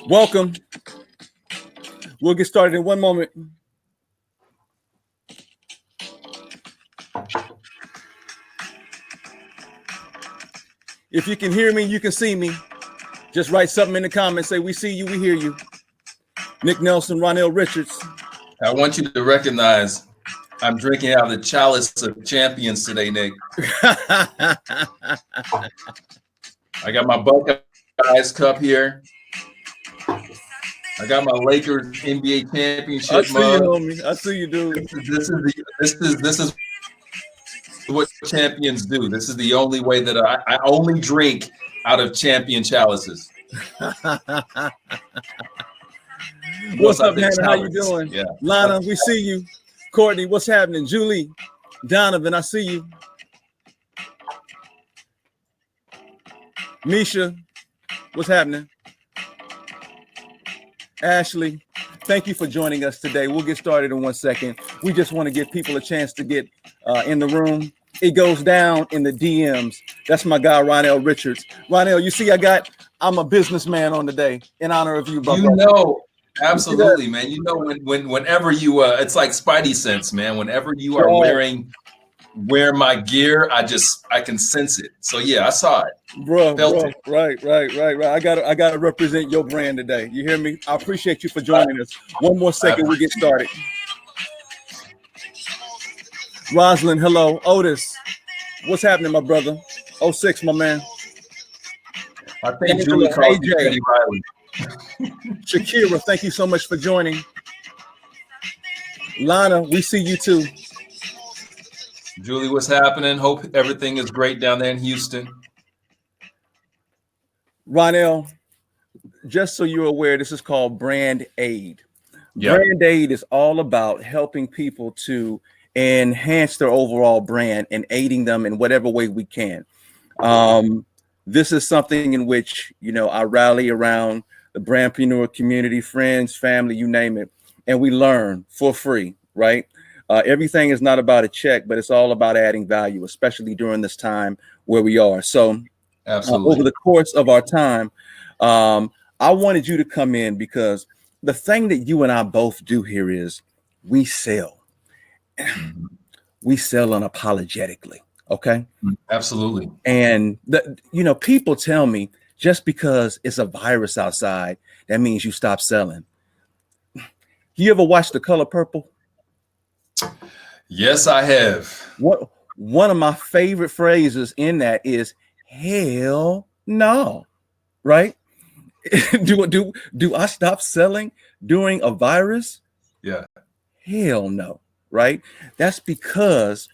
Welcome. We'll get started in one moment. If you can hear me, you can see me. Just write something in the comments. Say, we see you, we hear you. Nick Nelson, Ronell Richards. I want you to recognize I'm drinking out of the chalice of champions today, Nick. I got my Buckeyes cup here. I got my Lakers NBA championship I see mug. you, homie. I see you, dude. This is what champions do. This is the only way that I only drink out of champion chalices. What's up, man? How you doing? Yeah. Lana, we see you. Courtney, what's happening? Julie, Donovan, I see you. Misha, what's happening? Ashley, thank you for joining us today. We'll get started in 1 second. We just want to give people a chance to get in the room. It goes down in the DMs. That's my guy, Ronell Richards. Ronell, you see, I'm a businessman on the day in honor of you, brother. You know, absolutely, man. You know, whenever you, it's like Spidey sense, man. Whenever you are wear my gear, I can sense it. So yeah, I saw it. Bro, right. I gotta represent your brand today. You hear me? I appreciate you for joining us. One more second, we get started. Rosalind, hello. Otis, what's happening, my brother? 06, my man. I think Julie called me Teddy Riley. Shakira, thank you so much for joining. Lana, we see you too. Julie, what's happening? Hope everything is great down there in Houston. Ronell, just so you're aware, this is called Brand Aid. Yep. Brand Aid is all about helping people to enhance their overall brand and aiding them in whatever way we can. This is something in which, I rally around the brandpreneur community, friends, family, you name it, and we learn for free, right? Everything is not about a check, but it's all about adding value, especially during this time where we are. So over the course of our time, I wanted you to come in because the thing that you and I both do here is we sell. We sell unapologetically. Okay. Absolutely. And people tell me just because it's a virus outside, that means you stop selling. You ever watch The Color Purple? Yes, I have. One of my favorite phrases in that is hell no, right? Do I stop selling during a virus? Yeah. Hell no, right? That's because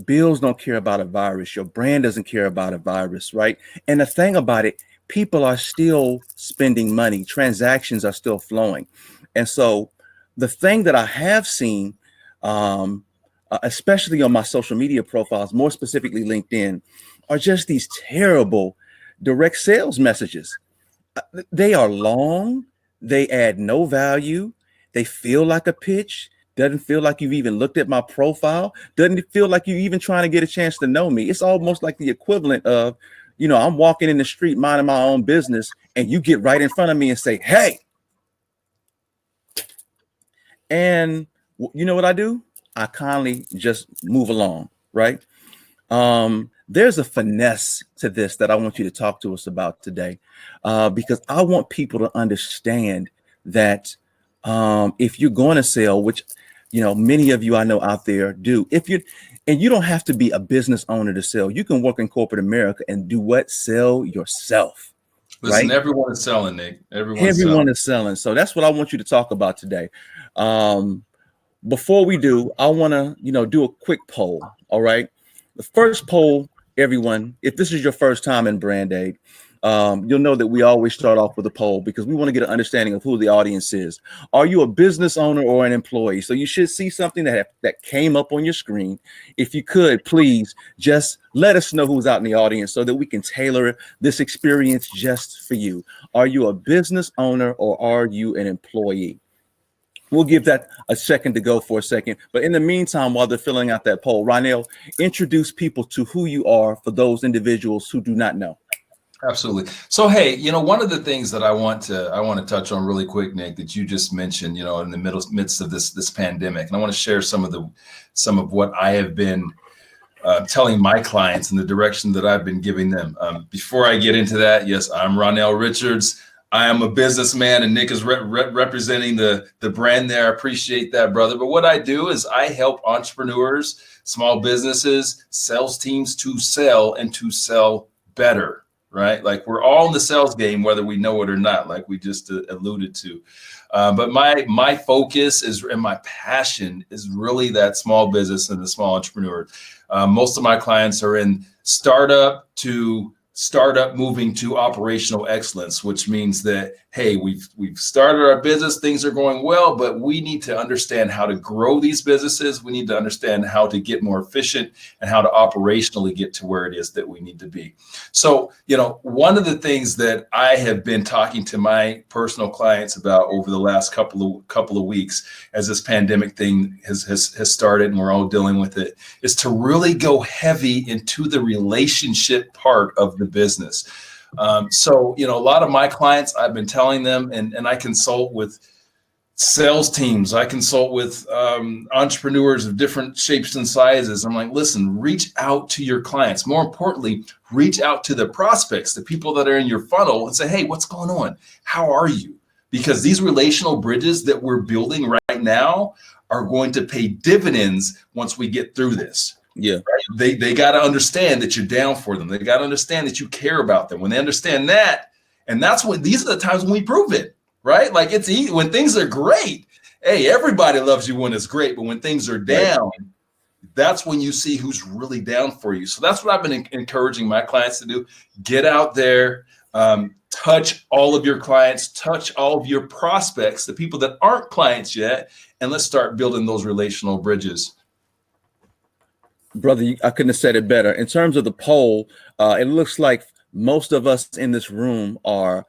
bills don't care about a virus. Your brand doesn't care about a virus, right? And the thing about it, people are still spending money. Transactions are still flowing. And so the thing that I have seen, especially on my social media profiles, more specifically LinkedIn, are just these terrible direct sales messages. They are long. They add no value. They feel like a pitch. Doesn't feel like you've even looked at my profile. Doesn't feel like you're even trying to get a chance to know me. It's almost like the equivalent of, I'm walking in the street minding my own business and you get right in front of me and say, hey. And you know what I do? I kindly just move along, right? There's a finesse to this that I want you to talk to us about today, because I want people to understand that if you're going to sell, which many of you I know out there do, and you don't have to be a business owner to sell. You can work in corporate America and do what? Sell yourself. Listen, right? Everyone is selling, Nick. Everyone is selling. So that's what I want you to talk about today. Before we do, I want to, do a quick poll. All right. The first poll, everyone, if this is your first time in Brand Aid, you'll know that we always start off with a poll because we want to get an understanding of who the audience is. Are you a business owner or an employee? So you should see something that came up on your screen. If you could, please just let us know who's out in the audience so that we can tailor this experience just for you. Are you a business owner or are you an employee? We'll give that a second to go for a second. But in the meantime, while they're filling out that poll, Ronell, introduce people to who you are for those individuals who do not know. Absolutely. So, hey, one of the things that I want to touch on really quick, Nick, that you just mentioned, in the midst of this pandemic, and I want to share some of what I have been telling my clients in the direction that I've been giving them. Before I get into that, yes, I'm Ronell Richards. I am a businessman, and Nick is representing the brand there. I appreciate that, brother. But what I do is I help entrepreneurs, small businesses, sales teams to sell and to sell better. Right? Like, we're all in the sales game, whether we know it or not, like we just alluded to. But my focus and my passion is really that small business and the small entrepreneur. Most of my clients are in startup moving to operational excellence, which means that, hey, we've started our business, things are going well, but we need to understand how to grow these businesses. We need to understand how to get more efficient and how to operationally get to where it is that we need to be. So, one of the things that I have been talking to my personal clients about over the last couple of weeks, as this pandemic thing has started and we're all dealing with it, is to really go heavy into the relationship part of the business. So, a lot of my clients, I've been telling them, and I consult with sales teams. I consult with entrepreneurs of different shapes and sizes. I'm like, listen, reach out to your clients. More importantly, reach out to the prospects, the people that are in your funnel, and say, hey, what's going on? How are you? Because these relational bridges that we're building right now are going to pay dividends once we get through this. Yeah. Right? They got to understand that you're down for them. They got to understand that you care about them. When they understand that, and that's when these are the times when we prove it, right? Like, it's easy when things are great. Hey, everybody loves you when it's great, but when things are down, that's when you see who's really down for you. So that's what I've been encouraging my clients to do. Get out there, touch all of your clients, touch all of your prospects, the people that aren't clients yet, and let's start building those relational bridges. Brother, I couldn't have said it better. In terms of the poll, it looks like most of us in this room are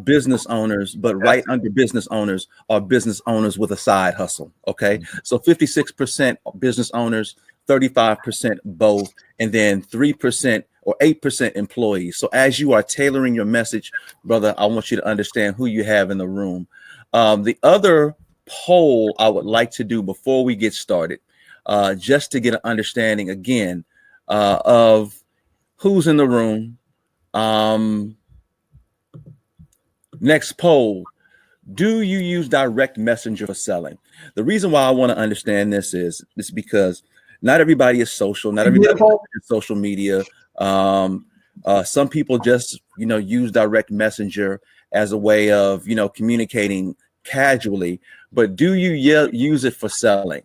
business owners, but right under business owners are business owners with a side hustle. Okay. So 56% business owners, 35% both, and then 3% or 8% employees. So as you are tailoring your message, brother, I want you to understand who you have in the room. The other poll I would like to do before we get started, just to get an understanding again of who's in the room. Next poll: do you use direct messenger for selling? The reason why I want to understand this is because not everybody is social. Not everybody is social media. Some people just use direct messenger as a way of communicating casually. But do you use it for selling?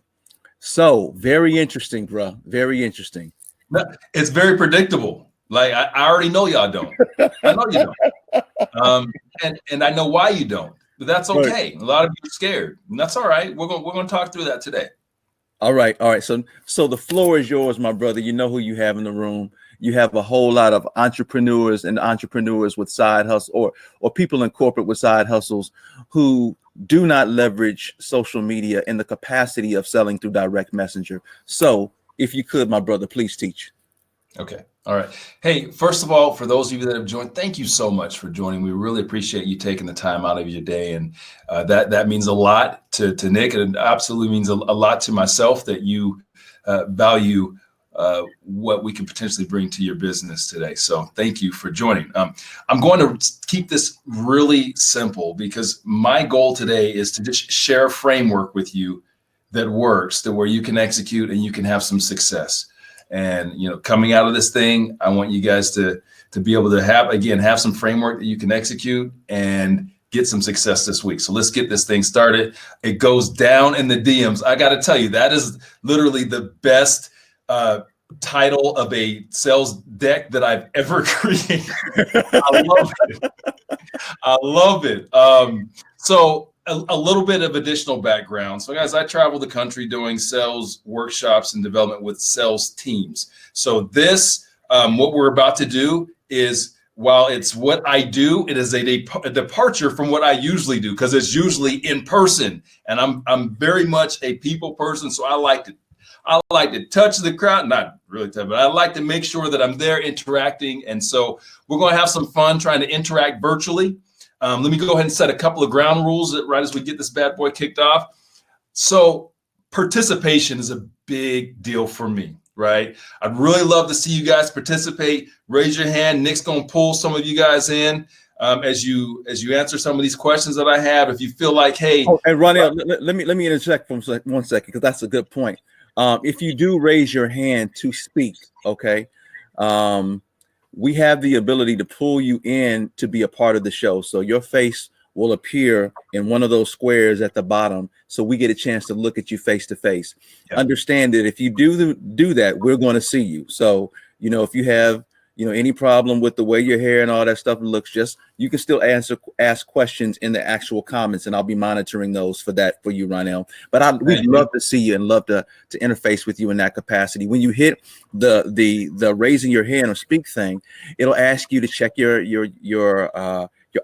So very interesting, bro. Very interesting. It's very predictable. Like, I already know y'all don't. I know you don't. And I know why you don't. But that's okay. Right. A lot of you are scared, and that's all right. We're gonna talk through that today. All right. So the floor is yours, my brother. You know who you have in the room. You have a whole lot of entrepreneurs and entrepreneurs with side hustle, or people in corporate with side hustles who do not leverage social media in the capacity of selling through direct messenger. So if you could, my brother, please teach. Okay. All right. Hey, first of all, for those of you that have joined, thank you so much for joining. We really appreciate you taking the time out of your day. And that means a lot to Nick. And it absolutely means a lot to myself that you value what we can potentially bring to your business today. So thank you for joining. I'm going to keep this really simple because my goal today is to just share a framework with you that works, that where you can execute and you can have some success. And, coming out of this thing, I want you guys to be able to have some framework that you can execute and get some success this week. So let's get this thing started. It goes down in the DMs. I got to tell you, that is literally the best title of a sales deck that I've ever created. I love it. I love it. So a little bit of additional background. So guys, I travel the country doing sales workshops and development with sales teams. So this, what we're about to do is, while it's what I do, it is a departure from what I usually do, because it's usually in person, and I'm very much a people person. So I like I like to touch the crowd, not really touch, but I like to make sure that I'm there interacting. And so we're going to have some fun trying to interact virtually. Let me go ahead and set a couple of ground rules right as we get this bad boy kicked off. So participation is a big deal for me, right? I'd really love to see you guys participate. Raise your hand. Nick's going to pull some of you guys in as you answer some of these questions that I have. If you feel like, hey, and Ronell, let me interject for 1 second, because that's a good point. If you do raise your hand to speak, okay, we have the ability to pull you in to be a part of the show. So your face will appear in one of those squares at the bottom, so we get a chance to look at you face to face. Yeah. Understand that if you do that, we're going to see you. So, if you have, any problem with the way your hair and all that stuff looks, you can still ask questions in the actual comments, and I'll be monitoring those for you, Ronell. But we'd love to see you and love to interface with you in that capacity. When you hit the raising your hand or speak thing, it'll ask you to check your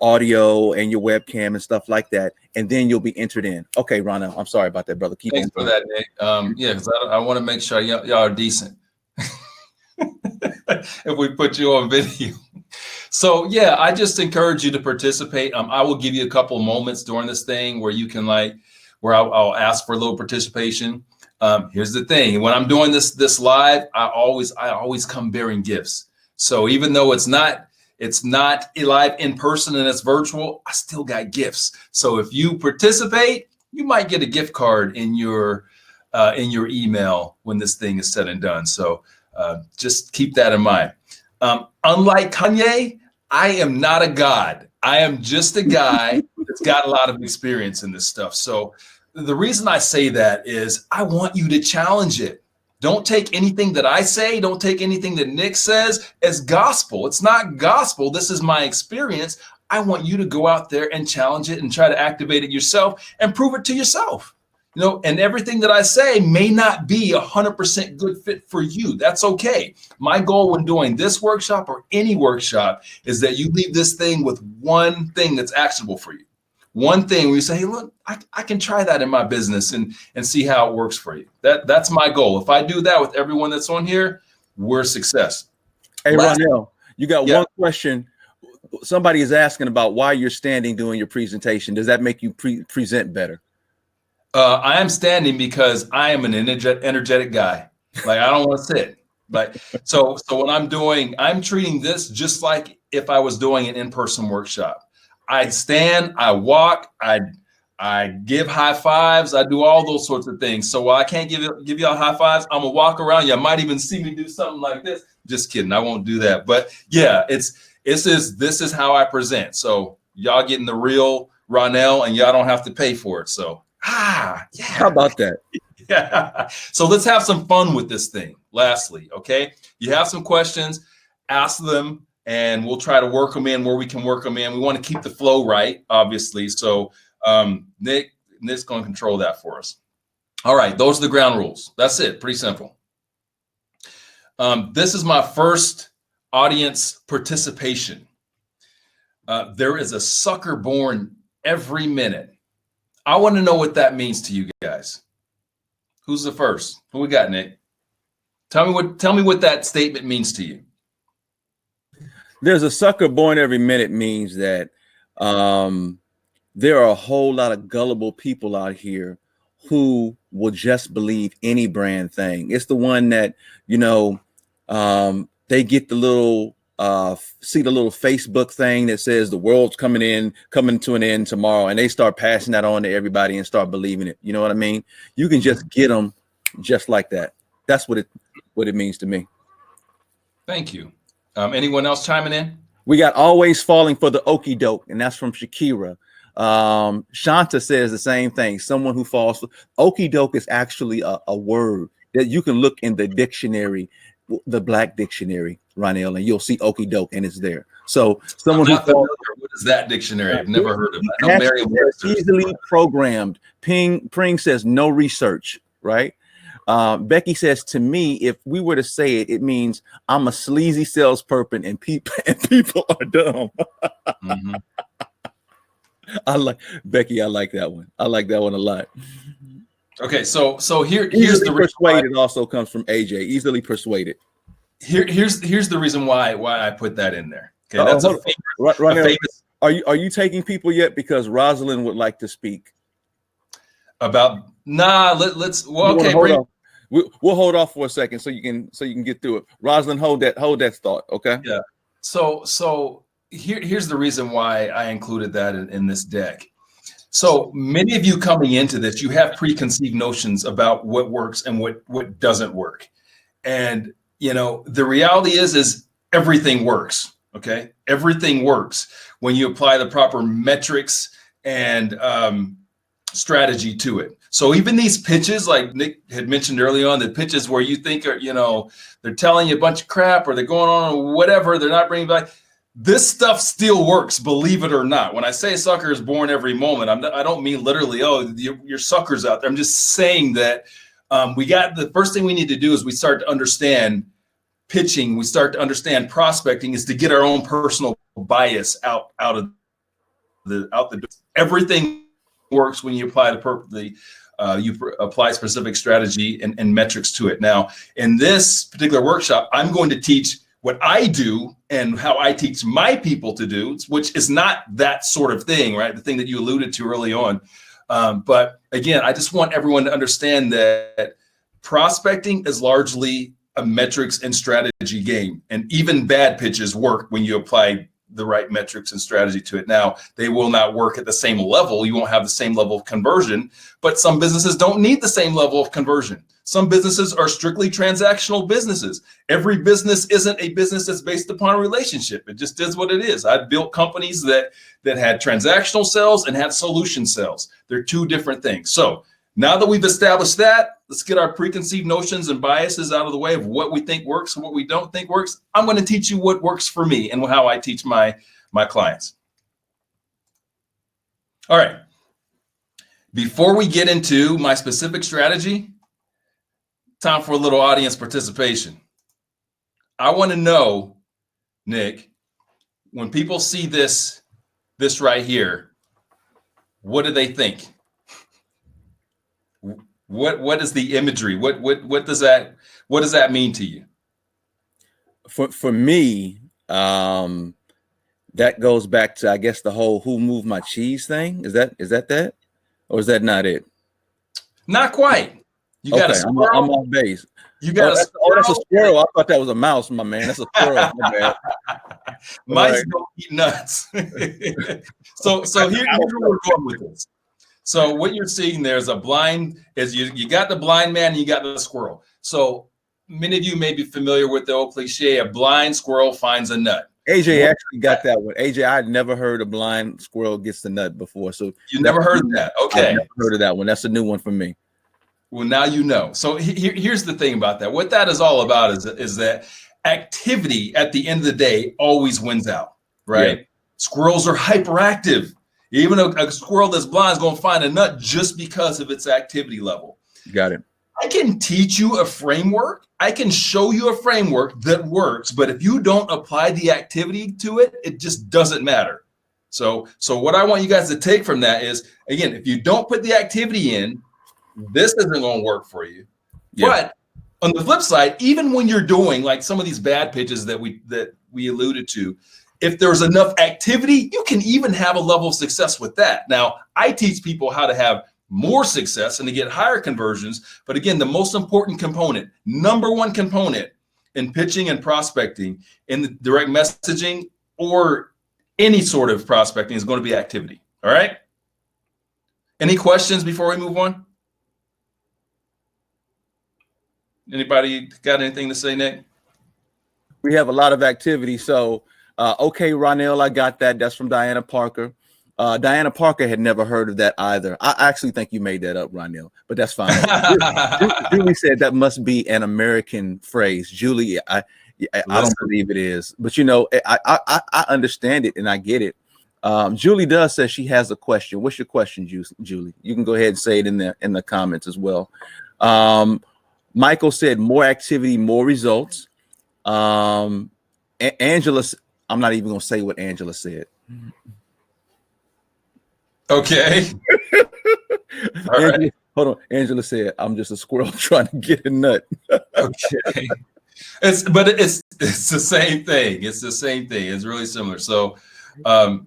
audio and your webcam and stuff like that, and then you'll be entered in. Okay, Ronell, I'm sorry about that, brother. Thanks for that, Nick. Yeah, because I want to make sure y'all are decent. If we put you on video. So yeah, I just encourage you to participate. I will give you a couple of moments during this thing where you can where I'll ask for a little participation. Here's the thing: when I'm doing this live, I always come bearing gifts. So even though it's not live in person and it's virtual, I still got gifts. So if you participate, you might get a gift card in your email when this thing is said and done. So just keep that in mind. Unlike Kanye, I am not a god. I am just a guy that's got a lot of experience in this stuff. So the reason I say that is I want you to challenge it. Don't take anything that I say, don't take anything that Nick says as gospel. It's not gospel. This is my experience. I want you to go out there and challenge it and try to activate it yourself and prove it to yourself. And everything that I say may not be 100% good fit for you. That's okay. My goal when doing this workshop or any workshop is that you leave this thing with one thing that's actionable for you. One thing where you say, hey, look, I can try that in my business and see how it works for you. That's my goal. If I do that with everyone that's on here, we're a success. Hey, Ronell, you got one question. Somebody is asking about why you're standing doing your presentation. Does that make you present better? I am standing because I am an energetic guy. I don't want to sit. So what I'm treating this just like if I was doing an in-person workshop. I stand, I walk, I give high fives, I do all those sorts of things. So while I can't give y'all high fives, I'm gonna walk around. You might even see me do something like this. Just kidding, I won't do that. But yeah, this is how I present. So y'all getting the real Ronell, and y'all don't have to pay for it. So yeah. How about that? Yeah. So let's have some fun with this thing. Lastly, okay, you have some questions, ask them, and we'll try to work them in where we can work them in. We want to keep the flow right, obviously. So Nick's going to control that for us. All right, those are the ground rules. That's it. Pretty simple. This is my first audience participation. There is a sucker born every minute. I want to know what that means to you guys. Who's the first? Who we got, Nick? Tell me what that statement means to you. There's a sucker born every minute means that there are a whole lot of gullible people out here who will just believe any brand thing. It's the one that, they get the little see the little Facebook thing that says the world's coming to an end tomorrow, and they start passing that on to everybody and start believing it. You know what I mean? You can just get them just like that. That's what it means to me. Thank you. Anyone else chiming in? We got always falling for the okie doke, and that's from Shakira. Shanta says the same thing. Someone who falls for okie doke is actually a word that you can look in the dictionary, the Black dictionary, Ronell, and you'll see okie doke, and it's there. So someone who falls, what is that dictionary? I've never heard of that. No, easily programmed. Pring says no research, right? Becky says, to me, if we were to say it, it means I'm a sleazy salesperson and people are dumb. Mm-hmm. I like that one. I like that one a lot. Okay, so here's Easily the reason why. persuaded also comes from AJ. Easily persuaded. Here's the reason why I put that in there. Okay, Oh, that's a hold on. famous, Right a now, famous are you taking people yet? Because Rosalind would like to speak. about. Nah, let's. Well, You want to okay, hold bring. off? We'll hold off for a second so you can get through it. Rosalind, hold that thought. Okay. Yeah. So here's the reason why I included that in this deck. So many of you coming into this, you have preconceived notions about what works and what doesn't work. And the reality is everything works. Okay, everything works when you apply the proper metrics and strategy to it. So even these pitches, like Nick had mentioned early on, the pitches where you think are, they're telling you a bunch of crap or they're going on or whatever, they're not bringing back. This stuff still works, believe it or not. When I say sucker is born every moment, I don't mean literally, oh, your suckers out there. I'm just saying that the first thing we need to do is we start to understand pitching. We start to understand prospecting is to get our own personal bias out of the everything works when you apply you apply specific strategy and metrics to it. Now, in this particular workshop, I'm going to teach what I do and how I teach my people to do, which is not that sort of thing, right? The thing that you alluded to early on. But again, I just want everyone to understand that prospecting is largely a metrics and strategy game. And even bad pitches work when you apply the right metrics and strategy to it. Now, they will not work at the same level. You won't have the same level of conversion, but some businesses don't need the same level of conversion. Some businesses are strictly transactional businesses. Every business isn't a business that's based upon a relationship. It just is what it is. I've built companies that had transactional sales and had solution sales. They're two different things. So now that we've established that, let's get our preconceived notions and biases out of the way of what we think works and what we don't think works. I'm going to teach you what works for me and how I teach my clients. All right. Before we get into my specific strategy, time for a little audience participation. I want to know, Nick, when people see this right here, what do they think? What is the imagery? What does that mean to you? For me, that goes back to, I guess, the whole "who moved my cheese" thing. Is that or is that not it? Not quite. You got a squirrel. I'm off base. You got a squirrel. That's a squirrel. I thought that was a mouse, my man. That's a squirrel. My bad. Mice don't eat nuts. So here's where we're going with this. So what you're seeing there is you got the blind man and you got the squirrel. So many of you may be familiar with the old cliche, a blind squirrel finds a nut. AJ actually got that one. AJ, I'd never heard a blind squirrel gets the nut before. So you never heard that? Okay. I've never heard of that one. That's a new one for me. Well, now you know. So here's the thing about that. What that is all about is that activity at the end of the day always wins out, right? Yeah. Squirrels are hyperactive. Even a squirrel that's blind is going to find a nut just because of its activity level. Got it. I can teach you a framework. I can show you a framework that works, but if you don't apply the activity to it, it just doesn't matter. So what I want you guys to take from that is, again, if you don't put the activity in, this isn't going to work for you. Yeah. But on the flip side, even when you're doing like some of these bad pitches that we alluded to, if there's enough activity, you can even have a level of success with that. Now, I teach people how to have more success and to get higher conversions. But again, the most important component, number one component in pitching and prospecting in the direct messaging or any sort of prospecting is going to be activity. All right. Any questions before we move on? Anybody got anything to say, Nick? We have a lot of activity. So, okay, Ronell, I got that. That's from Diana Parker. Diana Parker had never heard of that either. I actually think you made that up, Ronell, but that's fine. Julie said that must be an American phrase. Julie, I don't believe it is, but I understand it and I get it. Julie does say she has a question. What's your question, Julie? You can go ahead and say it in the comments as well. Michael said more activity, more results. Angela, I'm not even going to say what Angela said. Okay. All right. Hold on. Angela said, I'm just a squirrel trying to get a nut. Okay. It's the same thing. It's the same thing. It's really similar. So, are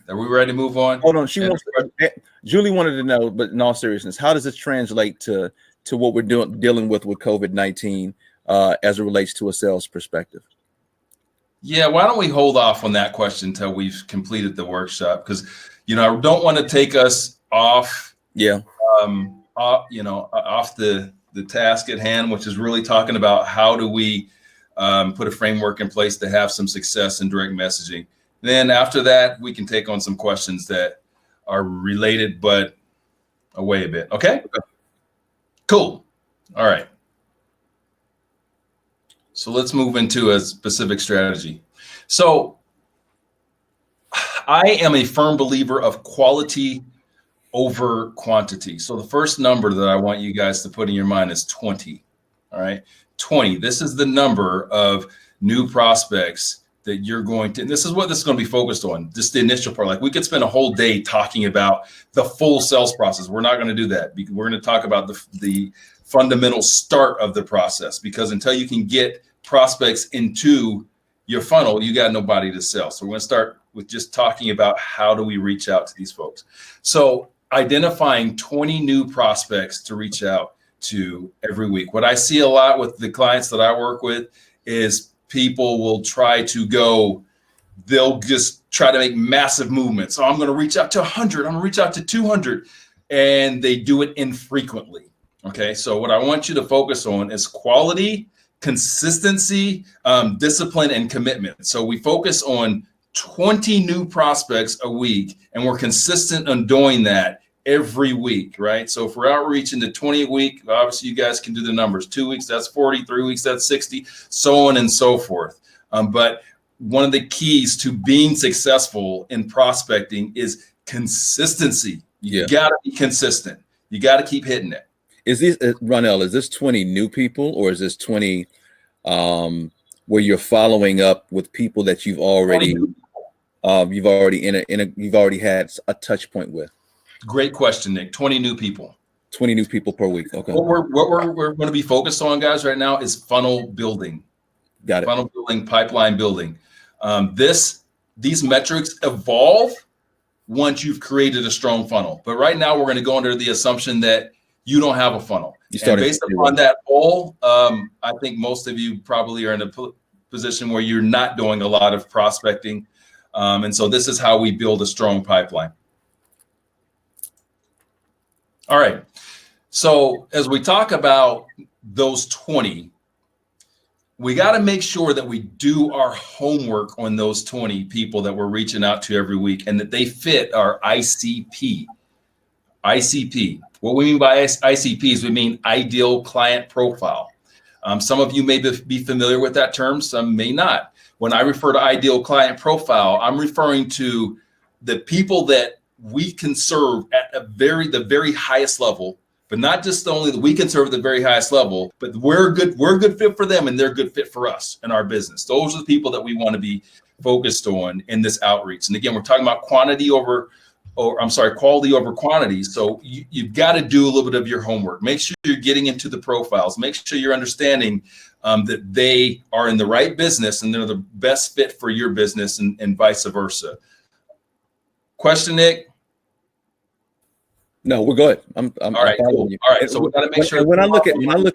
we ready to move on? Hold on. Julie wanted to know, but in all seriousness, how does this translate to what we're dealing with COVID-19 as it relates to a sales perspective? Yeah, why don't we hold off on that question until we've completed the workshop? Because, I don't want to take us off. Yeah. Off the task at hand, which is really talking about how do we put a framework in place to have some success in direct messaging. Then after that, we can take on some questions that are related, but away a bit. Okay. Cool. All right. So let's move into a specific strategy. So I am a firm believer of quality over quantity. So the first number that I want you guys to put in your mind is 20. All right. 20. This is the number of new prospects that you're going to, and this is what this is going to be focused on, just the initial part. Like we could spend a whole day talking about the full sales process. We're not going to do that. We're going to talk about the fundamental start of the process, because until you can get prospects into your funnel, you got nobody to sell. So we're going to start with just talking about how do we reach out to these folks. So identifying 20 new prospects to reach out to every week. What I see a lot with the clients that I work with is people will try to go, they'll just try to make massive movements. So I'm going to reach out to 100, I'm going to reach out to 200, and they do it infrequently. Okay. So what I want you to focus on is quality, consistency, discipline, and commitment. So we focus on 20 new prospects a week, and we're consistent on doing that every week, right? So if we're outreaching to 20 a week, obviously you guys can do the numbers. 2 weeks, that's 40, 3 weeks, that's 60, so on and so forth. But one of the keys to being successful in prospecting is consistency. You got to be consistent. You got to keep hitting it. Is this, Ronell, is this 20 new people, or is this 20 where you're following up with people that you've already had a touch point with? Great question, Nick. 20 new people. 20 new people per week. Okay. What we're going to be focused on, guys, right now is funnel building. Got it. Funnel building, pipeline building. These metrics evolve once you've created a strong funnel. But right now, we're going to go under the assumption that you don't have a funnel. And based upon that I think most of you probably are in a position where you're not doing a lot of prospecting. And so this is how we build a strong pipeline. All right. So as we talk about those 20, we got to make sure that we do our homework on those 20 people that we're reaching out to every week, and that they fit our ICP. ICP. What we mean by ICP is we mean ideal client profile. Some of you may be familiar with that term, some may not. When I refer to ideal client profile, I'm referring to the people that we can serve at the very highest level, but not just only that we can serve at the very highest level, but we're a good fit for them and they're a good fit for us and our business. Those are the people that we want to be focused on in this outreach. And again, we're talking about quality over quantity. So you've got to do a little bit of your homework. Make sure you're getting into the profiles. Make sure you're understanding that they are in the right business and they're the best fit for your business, and vice versa. Question, Nick? No, we're good. I'm all right. Cool. All right. So we got to make sure. When I look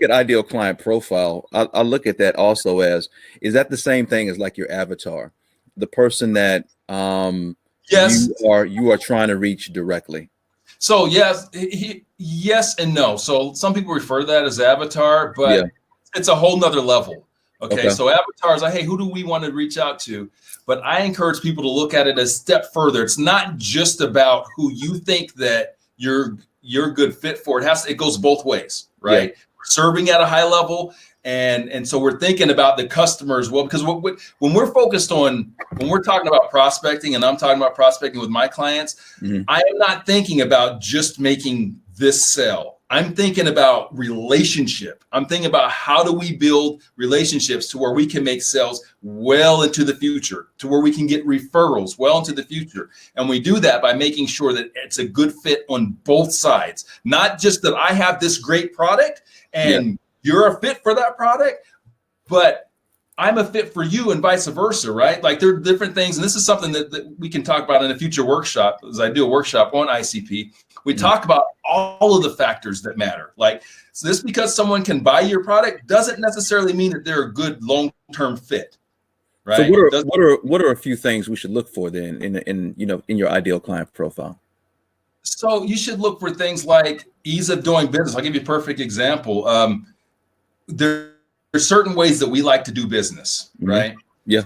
at ideal client profile, I look at that also as, is that the same thing as like your avatar, the person that yes, you are trying to reach directly? So yes, yes and no. So some people refer to that as avatar, but it's a whole nother level. Okay. So avatar is like, hey, who do we want to reach out to? But I encourage people to look at it a step further. It's not just about who you think that you're a good fit for. It goes both ways, right? Yeah. Serving at a high level. And so we're thinking about the customer as well, because when we're talking about prospecting, and I'm talking about prospecting with my clients, I am not thinking about just making this sell. I'm thinking about relationship. I'm thinking about how do we build relationships to where we can make sales well into the future, to where we can get referrals well into the future. And we do that by making sure that it's a good fit on both sides. Not just that I have this great product and you're a fit for that product, but I'm a fit for you and vice versa, right? Like there are different things. And this is something that we can talk about in a future workshop, as I do a workshop on ICP. We talk about all of the factors that matter. Like, so just because someone can buy your product doesn't necessarily mean that they're a good long-term fit, right? So what are a few things we should look for then in your ideal client profile? So you should look for things like ease of doing business. I'll give you a perfect example. There's certain ways that we like to do business, right? Yeah.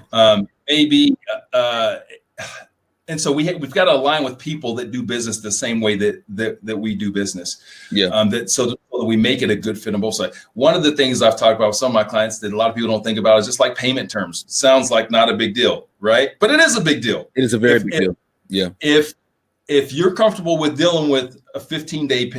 And so we've got to align with people that do business the same way that we do business. Yeah. So that we make it a good fit on both sides. One of the things I've talked about with some of my clients that a lot of people don't think about is just like payment terms. Sounds like not a big deal, right? But it is a big deal. It is a very big deal. Yeah. If you're comfortable with dealing with a 15-day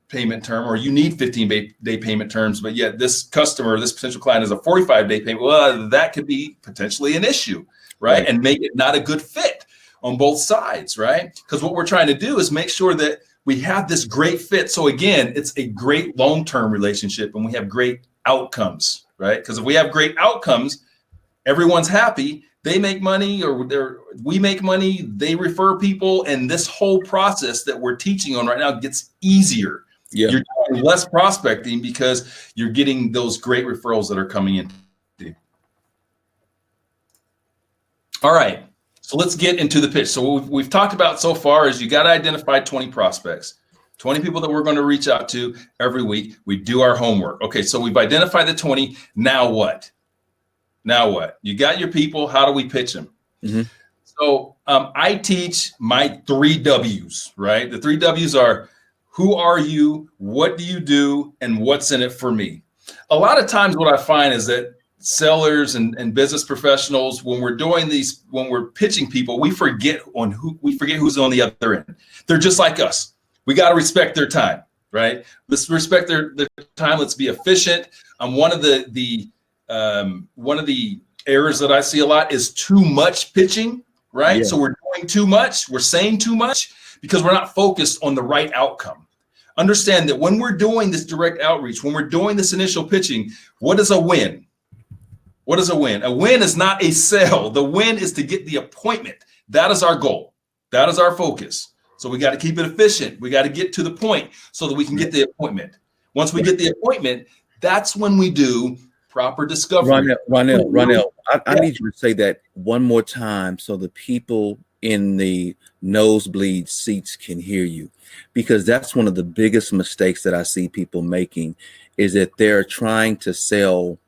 payment term, or you need 15-day payment terms, but yet this customer, this potential client is a 45-day payment, well, that could be potentially an issue, right? And make it not a good fit on both sides, right? Because what we're trying to do is make sure that we have this great fit. So again, it's a great long-term relationship and we have great outcomes, right? Because if we have great outcomes, everyone's happy, they make money, or we make money, they refer people, and this whole process that we're teaching on right now gets easier. Yeah. You're doing less prospecting because you're getting those great referrals that are coming in. All right. So let's get into the pitch. So what we've talked about so far is you got to identify 20 prospects, 20 people that we're going to reach out to every week. We do our homework. Okay, so we've identified the 20. Now what? Now what? You got your people. How do we pitch them? Mm-hmm. So I teach my 3 W's, right? The 3 W's are who are you, what do you do, and what's in it for me. A lot of times what I find is that sellers and business professionals, when we're pitching people, we forget who's on the other end. They're just like us. We got to respect their time, right? Let's respect their time. Let's be efficient. One of the errors that I see a lot is too much pitching, right? Yeah. So we're doing too much. We're saying too much because we're not focused on the right outcome. Understand that when we're doing this direct outreach, when we're doing this initial pitching, what is a win? What is a win? A win is not a sale. The win is to get the appointment. That is our goal. That is our focus. So we got to keep it efficient. We got to get to the point so that we can get the appointment. Once we get the appointment, that's when we do proper discovery. Ronell, I need you to say that one more time so the people in the nosebleed seats can hear you, because that's one of the biggest mistakes that I see people making, is that they're trying to sell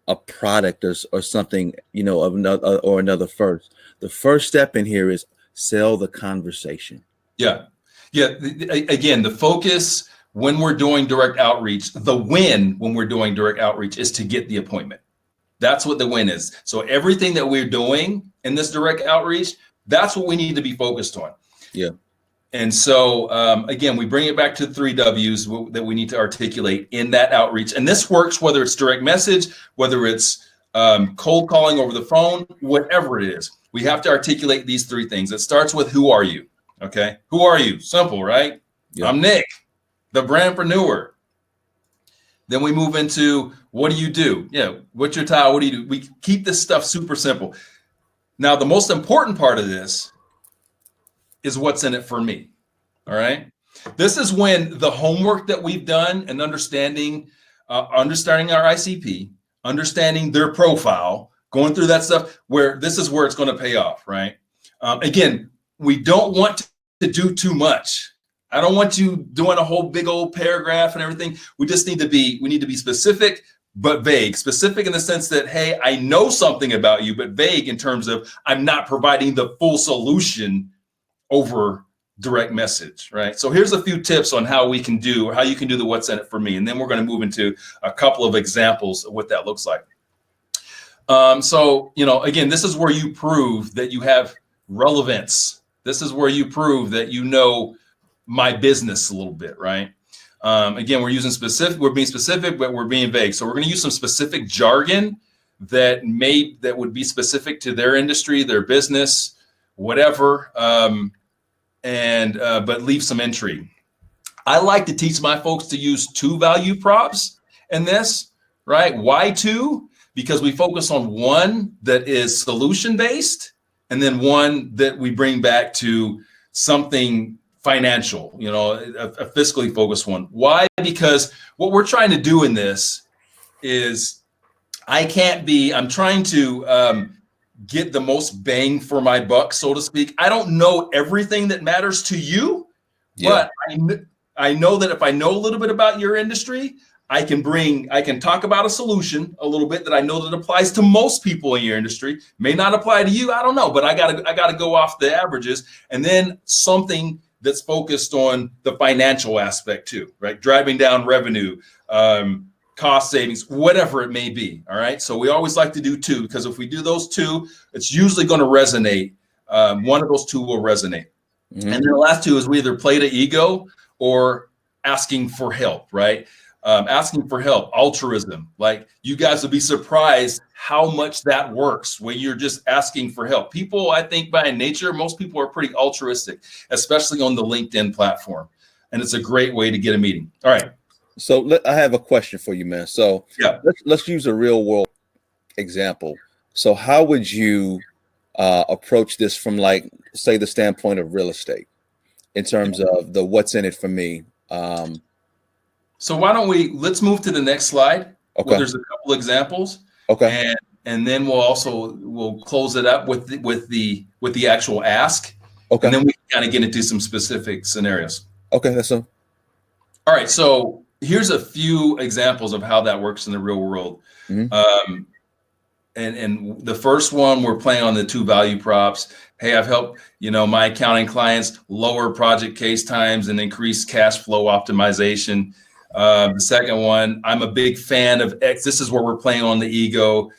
a product or something, of another first. The first step in here is sell the conversation. Yeah. Again, the focus when we're doing direct outreach, the win when we're doing direct outreach is to get the appointment. That's what the win is. So everything that we're doing in this direct outreach, that's what we need to be focused on. Yeah. And so, again, we bring it back to 3 W's that we need to articulate in that outreach. And this works whether it's direct message, whether it's cold calling over the phone, whatever it is. We have to articulate these 3 things. It starts with who are you? Okay. Who are you? Simple, right? Yeah. I'm Nick, the brandpreneur. Then we move into what do you do? Yeah. What's your title? What do you do? We keep this stuff super simple. Now, the most important part of this is what's in it for me. All right. This is when the homework that we've done and understanding our ICP, understanding their profile, going through that stuff, where this is where it's going to pay off. Right. Again, we don't want to do too much. I don't want you doing a whole big old paragraph and everything. We need to be specific, but vague. Specific in the sense that, hey, I know something about you, but vague in terms of I'm not providing the full solution over direct message, right? So here's a few tips on how you can do the what's in it for me. And then we're going to move into a couple of examples of what that looks like. So, again, this is where you prove that you have relevance. This is where you prove that you know my business a little bit, right? Again, we're being specific, but we're being vague. So we're going to use some specific jargon that would be specific to their industry, their business, whatever, but leave some intrigue. I like to teach my folks to use 2 value props in this, right? Why 2? Because we focus on one that is solution based, and then one that we bring back to something financial, a fiscally focused one. Why? Because what we're trying to do in this is I'm trying to get the most bang for my buck, so to speak. I don't know everything that matters to you, but I know that if I know a little bit about your industry, I can talk about a solution a little bit that I know that applies to most people in your industry. May not apply to you, I don't know, but I gotta go off the averages, and then something that's focused on the financial aspect too, right? Driving down revenue, cost savings, whatever it may be. All right. So we always like to do 2, because if we do those 2, it's usually going to resonate. One of those 2 will resonate. Mm-hmm. And then the last 2 is we either play to ego or asking for help, right? Asking for help, altruism. Like, you guys will be surprised how much that works when you're just asking for help. People, I think by nature, most people are pretty altruistic, especially on the LinkedIn platform. And it's a great way to get a meeting. All right. So I have a question for you, man. So let's use a real world example. So how would you approach this from, like, say, the standpoint of real estate in terms of the what's in it for me? So why don't let's move to the next slide. Okay. There's a couple examples. Okay. And then we'll close it up with the actual ask. Okay. And then we can kind of get into some specific scenarios. Okay. That's all. All right. So here's a few examples of how that works in the real world. Mm-hmm. And the first one, we're playing on the 2 value props. Hey, I've helped, my accounting clients lower project case times and increase cash flow optimization. The second one, I'm a big fan of X. This is where we're playing on the ego.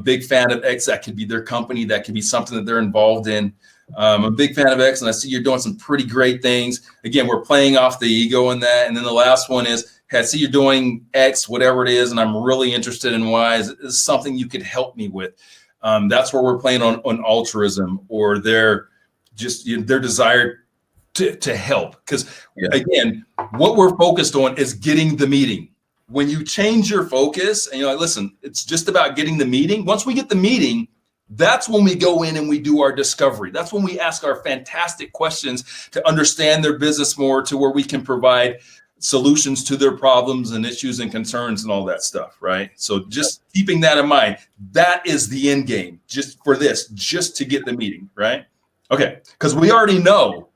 Big fan of X. That could be their company. That could be something that they're involved in. I'm a big fan of X, and I see you're doing some pretty great things. Again, we're playing off the ego in that. And then the last one is, hey, I see you're doing X, whatever it is, and I'm really interested in Y. Is this something you could help me with? That's where we're playing on altruism, or their desire to help. Because again, what we're focused on is getting the meeting. When you change your focus and you're like, listen, it's just about getting the meeting. Once we get the meeting, that's when we go in and we do our discovery. That's when we ask our fantastic questions to understand their business more, to where we can provide solutions to their problems and issues and concerns and all that stuff, right? So just keeping that in mind, that is the end game, just to get the meeting, right? Okay, because we already know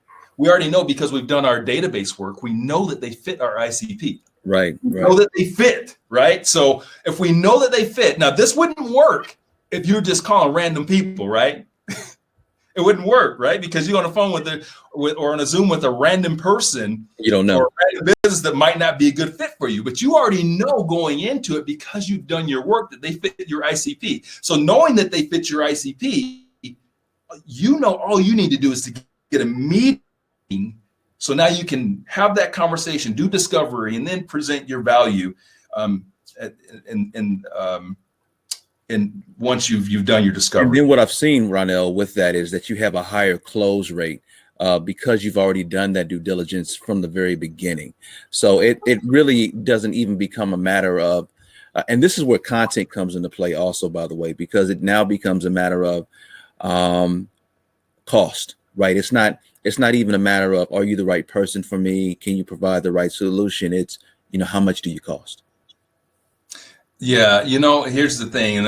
because we've done our database work, we know that they fit our ICP. Right. We know that they fit, right? So if we know that they fit, now this wouldn't work if you're just calling random people, right? It wouldn't work, right? Because you're on the phone or on a Zoom with a random person, you don't know, or a random business that might not be a good fit for you, but you already know going into it, because you've done your work, that they fit your ICP. So knowing that they fit your ICP, all you need to do is to get a meeting. So now you can have that conversation, do discovery, and then present your value. And once you've done your discovery. And then what I've seen, Ronell, with that is that you have a higher close rate because you've already done that due diligence from the very beginning. So it really doesn't even become a matter of, and this is where content comes into play also, by the way, because it now becomes a matter of cost, right? It's not even a matter of, are you the right person for me? Can you provide the right solution? It's, how much do you cost? Yeah, here's the thing, and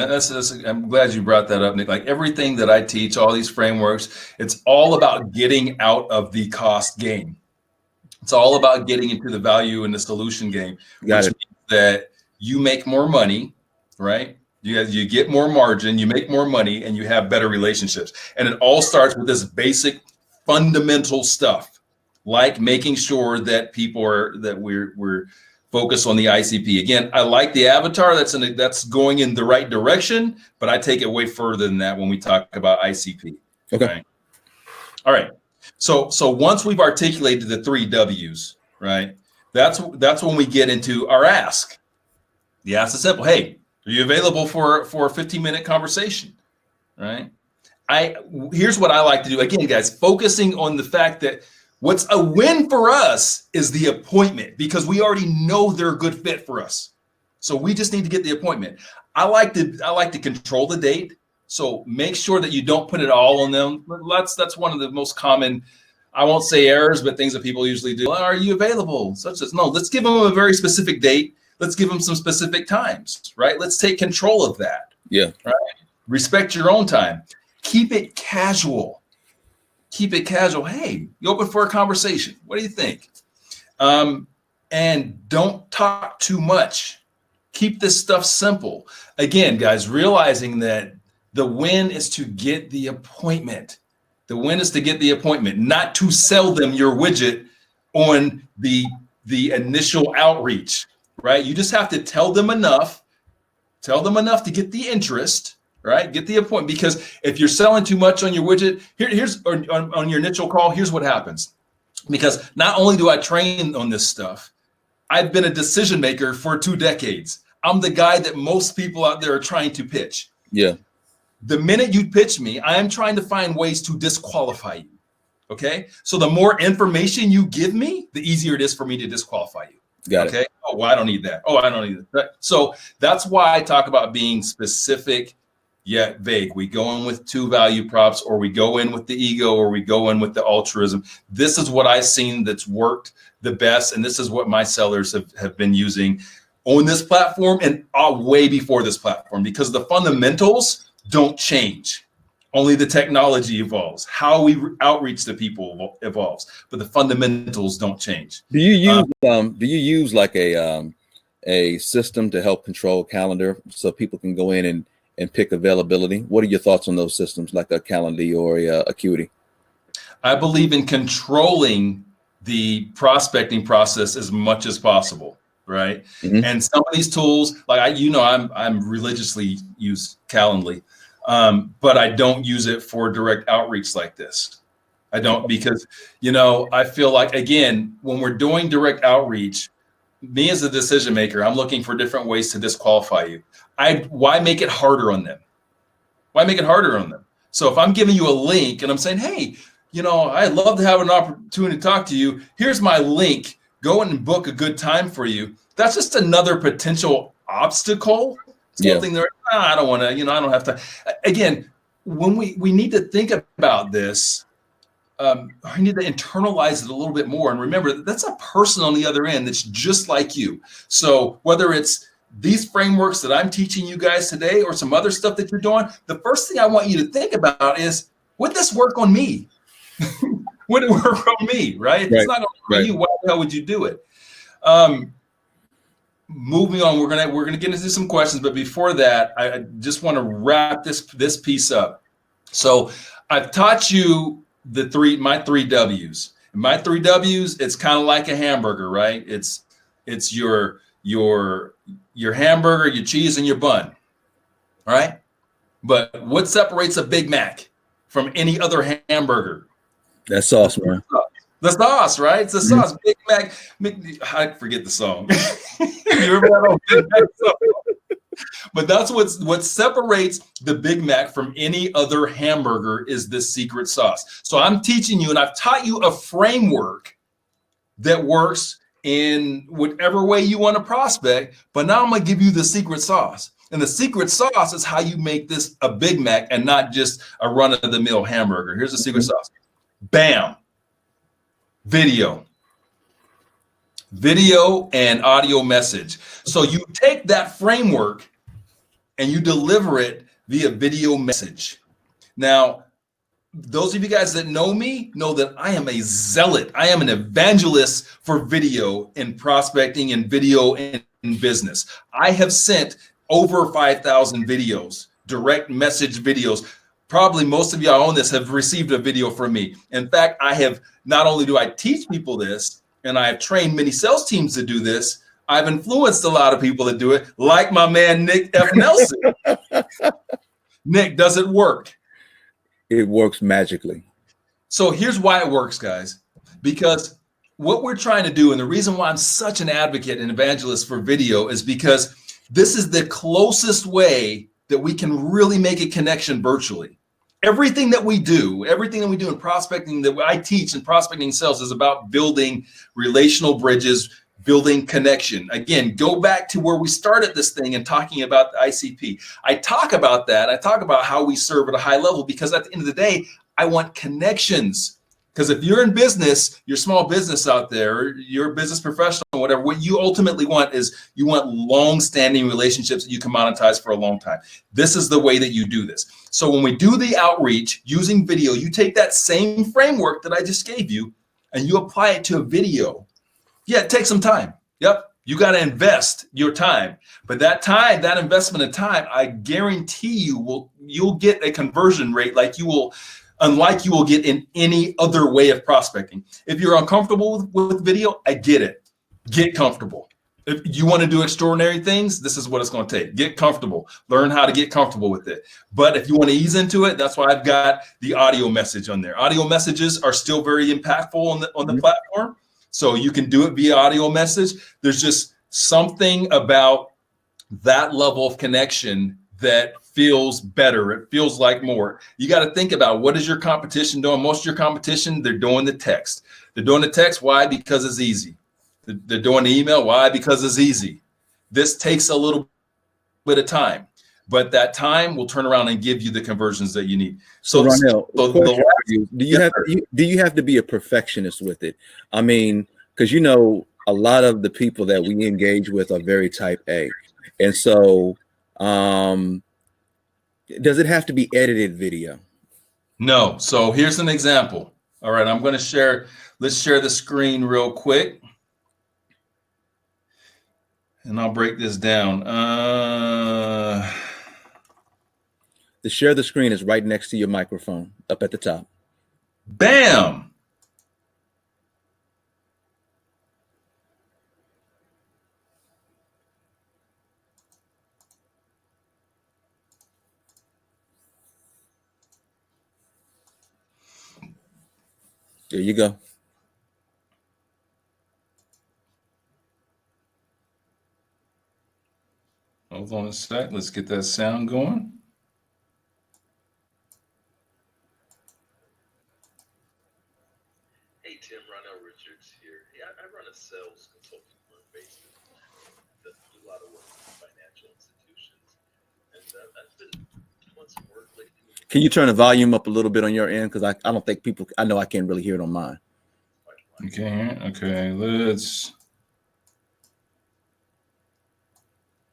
I'm glad you brought that up, Nick. Like, everything that I teach, all these frameworks, it's all about getting out of the cost game. It's all about getting into the value and the solution game, which means that you make more money, right? You get more margin, you make more money, and you have better relationships. And it all starts with this basic fundamental stuff, like making sure that we're focused on the ICP. Again, I like the avatar that's going in the right direction, but I take it way further than that when we talk about ICP. Okay. Right? All right. So once we've articulated the 3 W's, right? That's when we get into our ask. The ask is simple. Hey, are you available for a 15-minute conversation? Right. Here's what I like to do. Again, guys, focusing on the fact that what's a win for us is the appointment, because we already know they're a good fit for us. So we just need to get the appointment. I like to control the date. So make sure that you don't put it all on them. That's one of the most common, I won't say errors, but things that people usually do. Are you available? Such as, no, let's give them a very specific date. Let's give them some specific times, right? Let's take control of that. Yeah. Right. Respect your own time. Keep it casual. Keep it casual. Hey, you open for a conversation? What do you think? And don't talk too much. Keep this stuff simple. Again, guys, realizing that the win is to get the appointment. The win is to get the appointment, not to sell them your widget on the initial outreach, right? You just have to tell them enough to get the interest, right? Get the appointment, because if you're selling too much on your widget, here's on your initial call, here's what happens. Because not only do I train on this stuff, I've been a decision maker for 2 decades. I'm the guy that most people out there are trying to pitch. Yeah. The minute you pitch me, I am trying to find ways to disqualify you. Okay. So the more information you give me, the easier it is for me to disqualify you. Got okay. it. Oh, well, I don't need that. Oh, I don't need that. So that's why I talk about being specific yet vague. We go in with 2 value props, or we go in with the ego, or we go in with the altruism. This is what I've seen that's worked the best. And this is what my sellers have been using on this platform and way before this platform, because the fundamentals don't change. Only the technology evolves. How we outreach to people evolves, but the fundamentals don't change. Do you use like a system to help control calendar so people can go in and pick availability? What are your thoughts on those systems, like a Calendly or a Acuity? I believe in controlling the prospecting process as much as possible, right? Mm-hmm. And some of these tools, like I'm religiously use Calendly, but I don't use it for direct outreach like this. I don't, because I feel like, again, when we're doing direct outreach, me as a decision maker, I'm looking for different ways to disqualify you. Why make it harder on them? Why make it harder on them? So if I'm giving you a link and I'm saying, hey, I'd love to have an opportunity to talk to you. Here's my link. Go and book a good time for you. That's just another potential obstacle. Something that I don't want to, I don't have to. Again, when we need to think about this, I need to internalize it a little bit more. And remember, that's a person on the other end that's just like you. So whether it's these frameworks that I'm teaching you guys today or some other stuff that you're doing, the first thing I want you to think about is, would this work on me? Would it work on me, right? If it's not going to work on you, why the hell would you do it? Moving on, we're gonna get into some questions, but before that, I just want to wrap this piece up. So I've taught you my 3 W's. And my 3 W's, it's kind of like a hamburger, right? It's your hamburger, your cheese, and your bun, right? But what separates a Big Mac from any other hamburger? That sauce, man. The sauce, right? It's the sauce. Big Mac. I forget the song. You remember that old Big Mac song? But that's what separates the Big Mac from any other hamburger is this secret sauce. So I'm teaching you, and I've taught you a framework that works in whatever way you want to prospect. But now I'm going to give you the secret sauce. And the secret sauce is how you make this a Big Mac and not just a run-of-the-mill hamburger. Here's the secret sauce. Bam. Video and audio message. So you take that framework and you deliver it via video message. Now, those of you guys that know me know that I am a zealot. I am an evangelist for video in prospecting and video in business. I have sent over 5,000 videos, direct message videos. Probably most of y'all on this have received a video from me. In fact, not only do I teach people this, and I have trained many sales teams to do this, I've influenced a lot of people to do it, like my man, Nick F. Nelson. Nick, does it work? It works magically. So here's why it works, guys. Because what we're trying to do, and the reason why I'm such an advocate and evangelist for video, is because this is the closest way that we can really make a connection virtually. Everything that we do in prospecting, that I teach in prospecting sales, is about building relational bridges, building connection. Again, go back to where we started this thing and talking about the ICP. I talk about that. I talk about how we serve at a high level, because at the end of the day, I want connections. Because if you're in business, you're small business out there, you're a business professional, whatever, what you ultimately want is you want long-standing relationships that you can monetize for a long time. This is the way that you do this. So when we do the outreach using video, you take that same framework that I just gave you and you apply it to a video. Yeah, it takes some time. Yep. You got to invest your time, but that time, that investment of time, I guarantee you'll get a conversion rate unlike you will get in any other way of prospecting. If you're uncomfortable with video, I get it. Get comfortable. If you want to do extraordinary things, this is what it's going to take. Get comfortable. Learn how to get comfortable with it. But if you want to ease into it, that's why I've got the audio message on there. Audio messages are still very impactful on the platform. So you can do it via audio message. There's just something about that level of connection that feels better. It feels like more. You got to think about, what is your competition doing? Most of your competition, they're doing the text. They're doing the text. Why? Because it's easy. They're doing the email. Why? Because it's easy. This takes a little bit of time, but that time will turn around and give you the conversions that you need. So, Ronell, do you have to be a perfectionist with it? I mean, because a lot of the people that we engage with are very type A, and so does it have to be edited video? No. So here's an example. All right, I'm going to share. Let's share the screen real quick, and I'll break this down. The share the screen is right next to your microphone, up at the top. Bam. There you go. Hold on a sec. Let's get that sound going. Hey, Tim, Ronell Richards here. Hey, I run a sales consulting firm based in that do a lot of work with financial institutions. And I've been doing some work lately. Can you turn the volume up a little bit on your end? Because I don't think people, I know I can't really hear it on mine. Okay.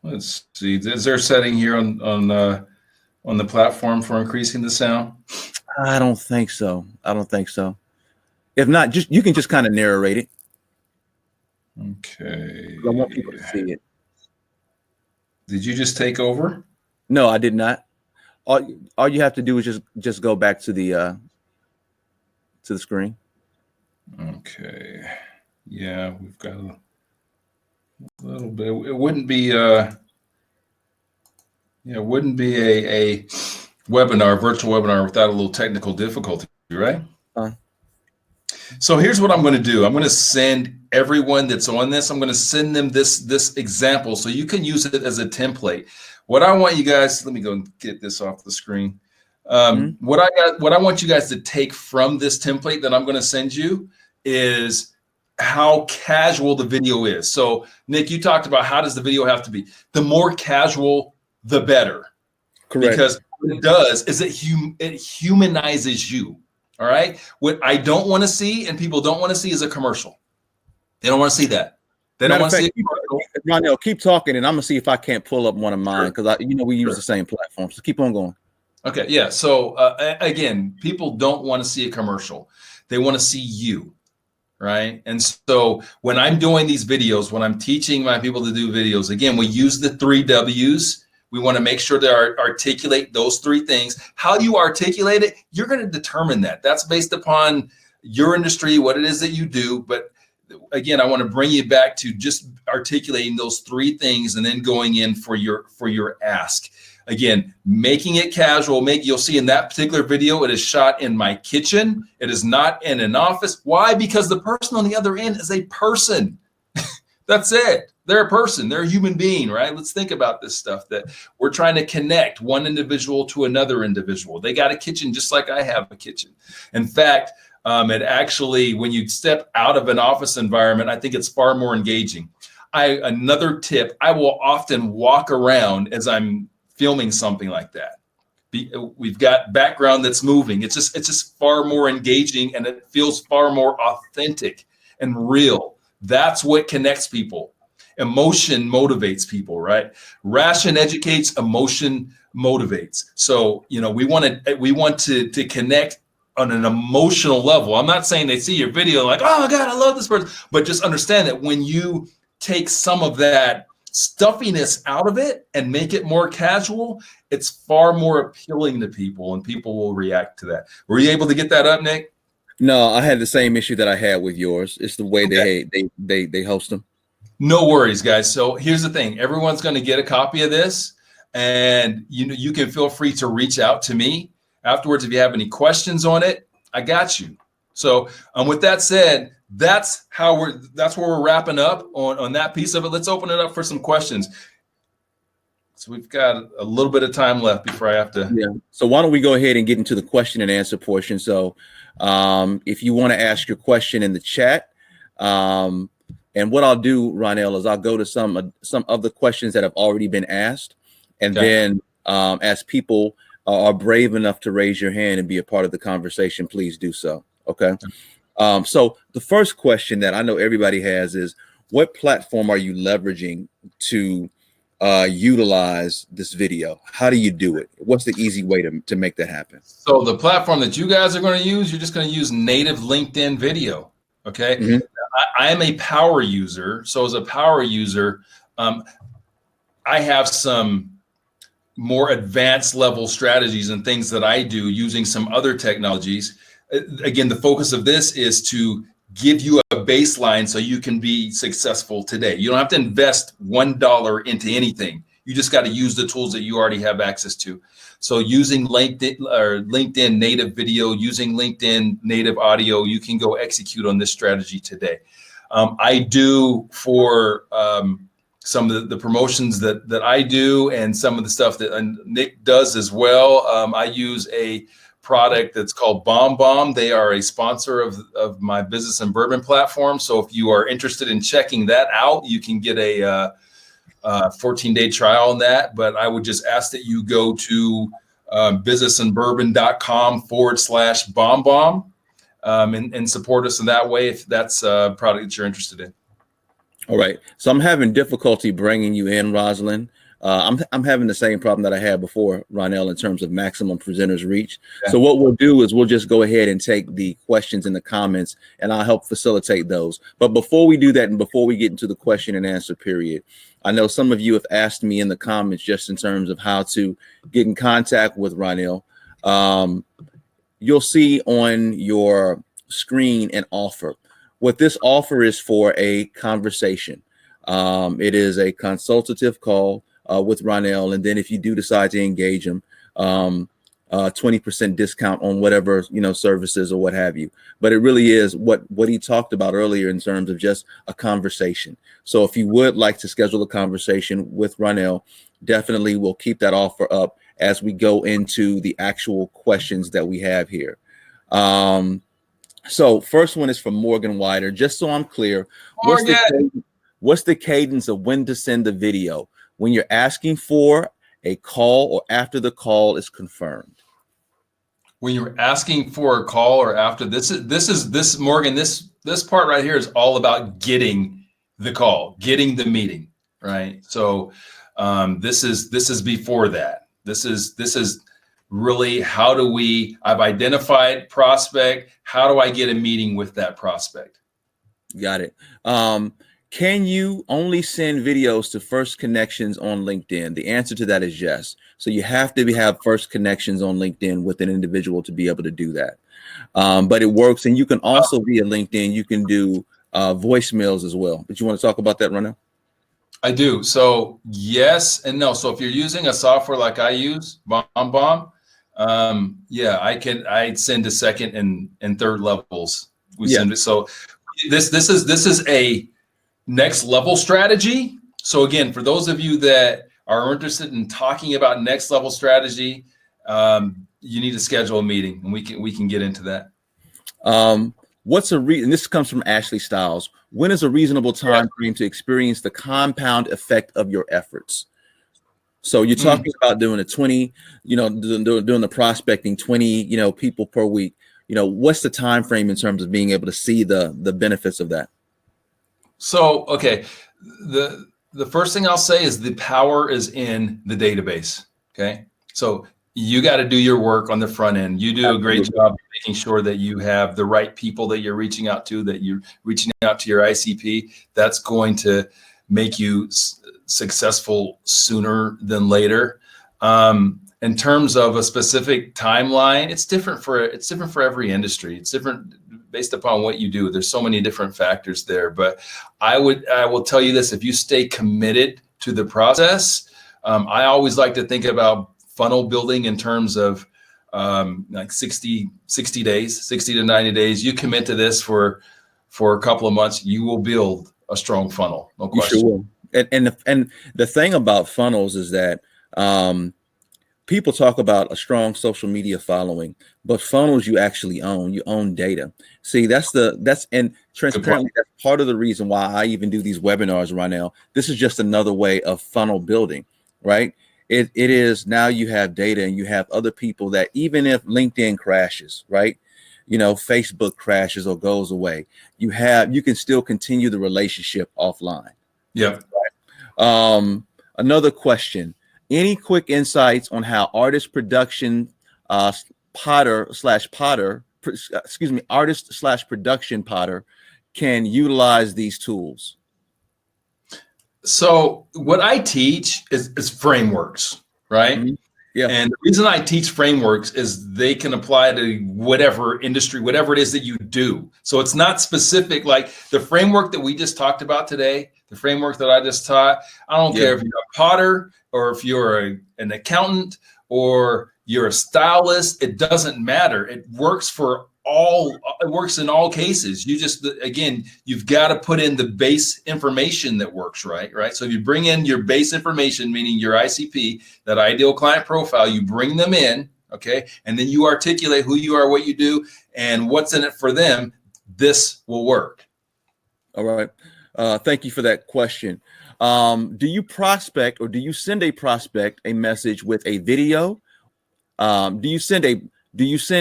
Let's see. Is there a setting here on the platform for increasing the sound? I don't think so. If not, you can just kind of narrate it. Okay. I want people to see it. Did you just take over? No, I did not. All you have to do is just go back to the screen. Okay. Yeah, we've got a little bit. It wouldn't be a webinar, virtual webinar, without a little technical difficulty, right? So here's what I'm going to do. I'm going to send everyone that's on this, I'm going to send them this example so you can use it as a template. What I want you guys, let me go and get this off the screen. What I want you guys to take from this template that I'm going to send you is how casual the video is. So Nick, you talked about, how does the video have to be? The more casual, the better. Correct. Because what it does is it humanizes you. All right. What I don't want to see, and people don't want to see, is a commercial. They don't want to see that. They don't want to see a commercial. Ronell, keep talking, and I'm gonna see if I can't pull up one of mine, because we use the same platform. So keep on going. Okay. Yeah. So again, people don't want to see a commercial. They want to see you. Right. And so when I'm doing these videos, when I'm teaching my people to do videos, again, we use the 3 W's. We want to make sure to articulate those 3 things. How you articulate it, you're going to determine that. That's based upon your industry, what it is that you do. But again, I want to bring you back to just articulating those 3 things and then going in for your ask. Again, making it casual. You'll see in that particular video, it is shot in my kitchen. It is not in an office. Why? Because the person on the other end is a person. That's it. They're a person. They're a human being, right? Let's think about this stuff, that we're trying to connect one individual to another individual. They got a kitchen just like I have a kitchen. In fact, it actually, when you step out of an office environment, I think it's far more engaging. Another tip, I will often walk around as I'm filming something like that. We've got background that's moving. It's just far more engaging, and it feels far more authentic and real. That's what connects people. Emotion motivates people, right? Ration educates, emotion motivates. So, we want to connect on an emotional level. I'm not saying they see your video like, oh my God, I love this person, but just understand that when you take some of that stuffiness out of it and make it more casual, it's far more appealing to people, and people will react to that. Were you able to get that up, Nick? No, I had the same issue that I had with yours. It's the way they host them. No worries, guys. So here's the thing. Everyone's going to get a copy of this, and you can feel free to reach out to me afterwards if you have any questions on it. I got you. So with that said, that's where we're wrapping up on that piece of it. Let's open it up for some questions. So we've got a little bit of time left before I have to. Yeah. So why don't we go ahead and get into the question and answer portion? So if you want to ask your question in the chat, and what I'll do, Ronell, is I'll go to some of the questions that have already been asked, and then as people are brave enough to raise your hand and be a part of the conversation, please do so. Okay. So the first question that I know everybody has is, what platform are you leveraging to utilize this video? How do you do it? What's the easy way to make that happen? So the platform that you guys are going to use, you're just going to use native LinkedIn video. Okay. Mm-hmm. I am a power user. So as a power user, I have some more advanced level strategies and things that I do using some other technologies. Again, the focus of this is to give you a baseline so you can be successful today. You don't have to invest $1 into anything. You just got to use the tools that you already have access to. So using LinkedIn native video, using LinkedIn native audio, you can go execute on this strategy today. I do for some of the promotions that I do, and some of the stuff that Nick does as well. I use a product that's called BombBomb. They are a sponsor of my Business and Bourbon platform. So if you are interested in checking that out, you can get a 14-day trial on that. But I would just ask that you go to businessandbourbon.com/BombBomb and support us in that way if that's a product that you're interested in. All right. So I'm having difficulty bringing you in, Rosalind. I'm having the same problem that I had before, Ronell, in terms of maximum presenters reach. Yeah. So what we'll do is we'll just go ahead and take the questions in the comments, and I'll help facilitate those. But before we do that, and before we get into the question and answer period, I know some of you have asked me in the comments just in terms of how to get in contact with Ronell. You'll see on your screen an offer. What this offer is for a conversation. It is a consultative call with Ronell, and then if you do decide to engage him, 20% discount on whatever services or what have you. But it really is what he talked about earlier in terms of just a conversation. So if you would like to schedule a conversation with Ronell, definitely we'll keep that offer up as we go into the actual questions that we have here. So first one is from Morgan Wider. Just so I'm clear, what's the cadence of when to send the video? When you're asking for a call or after the call is confirmed? When you're asking for a call or after this Morgan, this part right here is all about getting the call, getting the meeting, right? So this is before that. This is really I've identified prospect. How do I get a meeting with that prospect? Got it. Can you only send videos to first connections on LinkedIn? The answer to that is yes. So you have to have first connections on LinkedIn with an individual to be able to do that. But it works. And you can also via LinkedIn, you can do voicemails as well. But you want to talk about that, Ronell? I do. So yes and no. So if you're using a software like I use, BombBomb, yeah, I send to second and third levels. We Yeah. send it. So this is a next level strategy. So again, for those of you that are interested in talking about next level strategy, you need to schedule a meeting, and we can get into that. What's a reason? This comes from Ashley Styles. When is a reasonable time frame to experience the compound effect of your efforts? So you're talking about doing a 20, doing the prospecting 20, people per week. What's the time frame in terms of being able to see the benefits of that? So, okay, the first thing I'll say is the power is in the database. Okay, so you got to do your work on the front end. You do a great job making sure that you have the right people that you're reaching out to, that you're reaching out to your ICP. That's going to make you successful sooner than later. In terms of a specific timeline, it's different for every industry. It's different based upon what you do. There's so many different factors there, but I will tell you this: if you stay committed to the process, I always like to think about funnel building in terms of like 60 days, 60 to 90 days. You commit to this for a couple of months, you will build a strong funnel. No question. You sure will. And the thing about funnels is that people talk about a strong social media following, but funnels you actually own. You own data. See, that's and transparently, that's part of the reason why I even do these webinars right now. This is just another way of funnel building, right? It is now you have data and you have other people that even if LinkedIn crashes, right? Facebook crashes or goes away, you can still continue the relationship offline. Yeah. Another question. Any quick insights on how artist production artist/production potter can utilize these tools? So what I teach is frameworks, right? Mm-hmm. Yeah. And the reason I teach frameworks is they can apply to whatever industry, whatever it is that you do. So it's not specific, like the framework that we just talked about today, the framework that I just taught. I don't care if you're a potter or if you're an accountant or you're a stylist, it doesn't matter. It works it works in all cases. You just, again, you've got to put in the base information that works, right? So if you bring in your base information, meaning your ICP, that ideal client profile, you bring them in, okay? And then you articulate who you are, what you do, and what's in it for them. This will work. All right. Thank you for that question. Do you prospect or do you send a prospect a message with a video? Do you send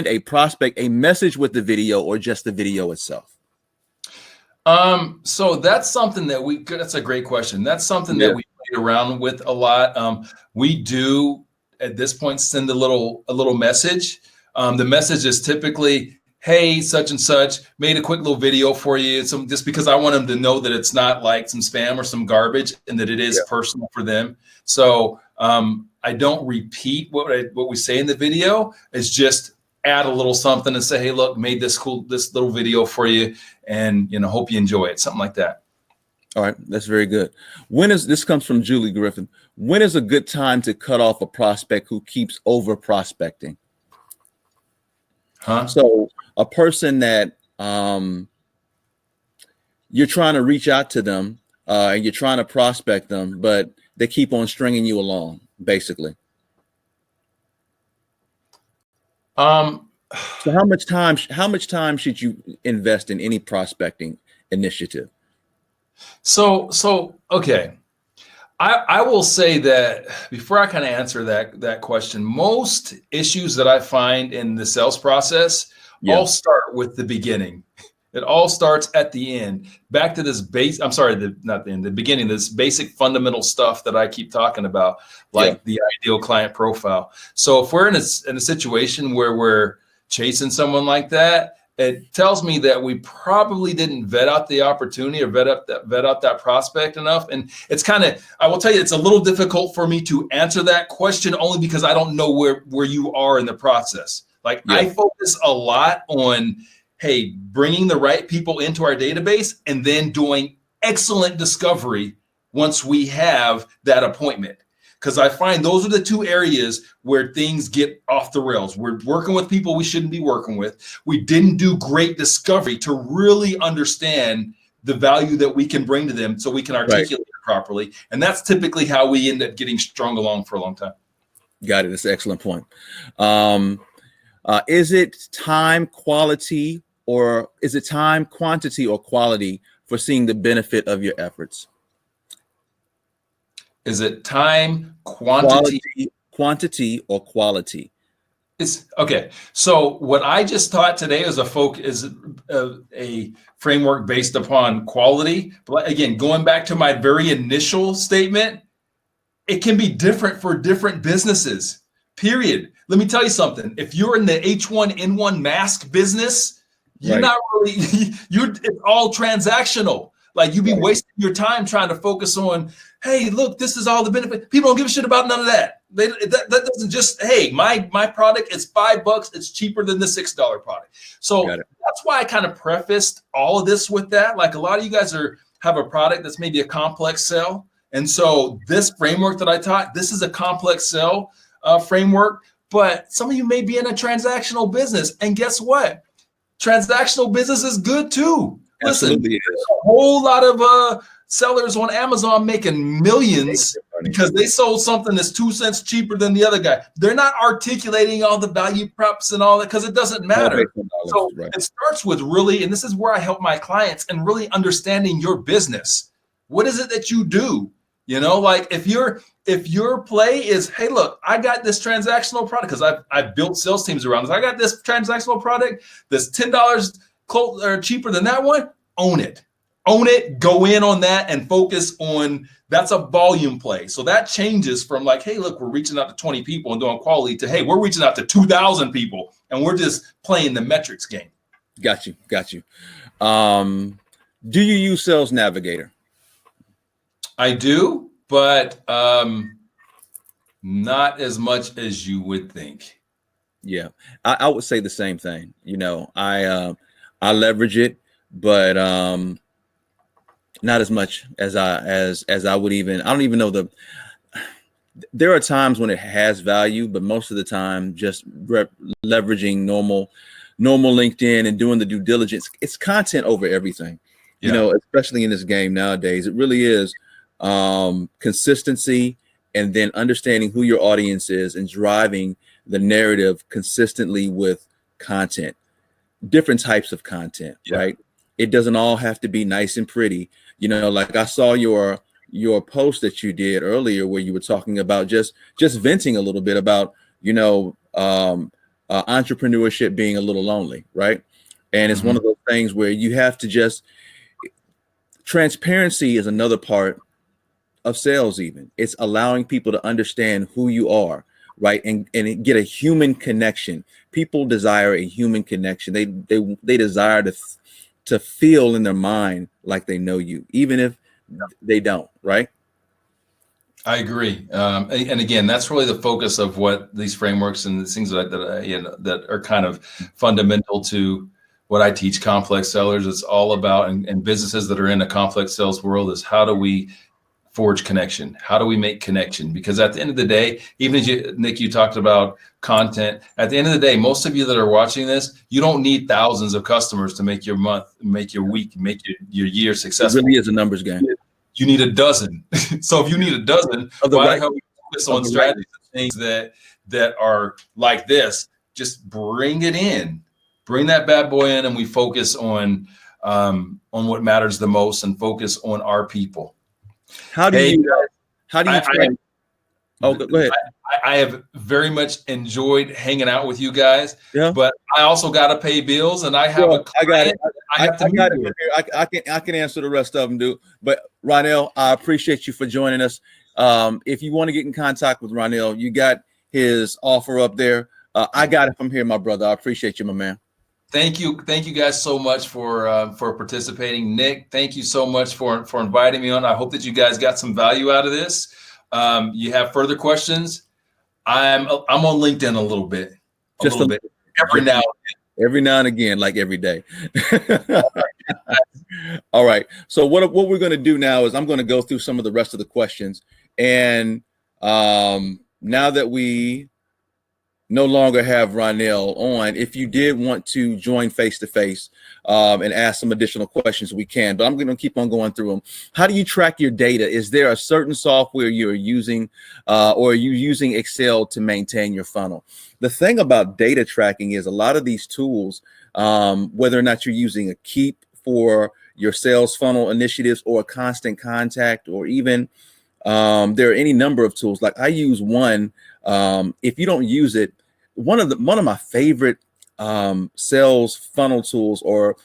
a prospect a message with the video or just the video itself? So that's something that that's a great question. That's something that we play around with a lot. We do at this point send a little message. The message is typically, hey, such and such, made a quick little video for you. Just because I want them to know that it's not like some spam or some garbage and that it is personal for them. So I don't repeat what we say in the video. It's just add a little something and say, hey, look, made this little video for you, and hope you enjoy it. Something like that. All right, that's very good. This comes from Julie Griffin. When is a good time to cut off a prospect who keeps over prospecting? So a person that you're trying to reach out to them and you're trying to prospect them, but they keep on stringing you along, basically. So how much time should you invest in any prospecting initiative? So okay. I will say that before I kind of answer that question, most issues that I find in the sales process all start with the beginning. It all starts at the end. Back to this the beginning, this basic fundamental stuff that I keep talking about, like the ideal client profile. So if we're in a situation where we're chasing someone like that, it tells me that we probably didn't vet out the opportunity or vet out that prospect enough. And it's I will tell you, it's a little difficult for me to answer that question only because I don't know where you are in the process. I focus a lot on, bringing the right people into our database and then doing excellent discovery once we have that appointment. Because I find those are the two areas where things get off the rails. We're working with people we shouldn't be working with. We didn't do great discovery to really understand the value that we can bring to them so we can articulate it properly. And that's typically how we end up getting strung along for a long time. Got it. That's an excellent point. Is it time quantity or quality for seeing the benefit of your efforts? Is it time, quantity or quality? It's okay. So what I just taught today is a framework based upon quality. But again, going back to my very initial statement, it can be different for different businesses, period. Let me tell you something. If you're in the H1N1 mask business, you're not really, it's all transactional. Like you'd be wasting your time trying to focus on, hey, look, this is all the benefit. People don't give a shit about none of that. That doesn't just, hey, my product is $5. It's cheaper than the $6 product. So that's why I kind of prefaced all of this with that. Like a lot of you guys have a product that's maybe a complex sell. And so this framework that I taught, this is a complex sell framework, but some of you may be in a transactional business. And guess what? Transactional business is good too. Listen, there's a whole lot of sellers on Amazon making millions because they sold something that's 2 cents cheaper than the other guy. They're not articulating all the value props and all that because it doesn't matter. So it starts with really, and this is where I help my clients and really understanding your business. What is it that you do? You know, like if your play is, hey, look, I got this transactional product because I've built sales teams around this. I got this transactional product that's $10 or cheaper than that one. Own it. Go in on that and focus on, that's a volume play. So that changes from like, hey, look, we're reaching out to 20 people and doing quality to, hey, we're reaching out to 2,000 people and we're just playing the metrics game. Got you. Do you use Sales Navigator? I do, but not as much as you would think. Yeah, I would say the same thing. You know, I leverage it, but not as much as I would even. I don't even know there are times when it has value, but most of the time, just leveraging normal LinkedIn and doing the due diligence. It's content over everything. Yeah. You know, especially in this game nowadays, it really is consistency and then understanding who your audience is and driving the narrative consistently with content, different types of content, right? It doesn't all have to be nice and pretty. You know, like I saw your post that you did earlier where you were talking about just venting a little bit about, you know, entrepreneurship being a little lonely, right? And it's one of those things where you have to transparency is another part of sales. Even it's allowing people to understand who you are, right? And get a human connection. People desire a human connection. They desire to feel in their mind like they know you, even if they don't, right? I agree. And again, that's really the focus of what these frameworks and the things that are kind of fundamental to what I teach complex sellers. It's all about, and businesses that are in a complex sales world, is how do we forge connection? How do we make connection? Because at the end of the day, even as Nick, you talked about content, at the end of the day, most of you that are watching this, you don't need thousands of customers to make your month, make your week, make your year successful. It really is a numbers game. You need a dozen. So if you need a dozen, why the hell we focus on strategies and things that are like this? Just bring it in, bring that bad boy in, and we focus on what matters the most and focus on our people. How do you train? Go ahead. I have very much enjoyed hanging out with you guys, but I also got to pay bills, and I have a client. I can answer the rest of them, dude. But Ronell, I appreciate you for joining us. If you want to get in contact with Ronell, you got his offer up there. I got it from here, my brother. I appreciate you, my man. Thank you guys so much for participating. Nick, thank you so much for inviting me on. I hope that you guys got some value out of this. You have further questions? I'm on LinkedIn a little bit, every now and again, like every day. All right. So what we're going to do now is I'm going to go through some of the rest of the questions, and now that we no longer have Ronell on, if you did want to join face to face and ask some additional questions, we can. But I'm going to keep on going through them. How do you track your data? Is there a certain software you're using, or are you using Excel to maintain your funnel? The thing about data tracking is a lot of these tools, whether or not you're using a Keep for your sales funnel initiatives or a Constant Contact, or even there are any number of tools. Like I use one. If you don't use it, one of my favorite sales funnel tools or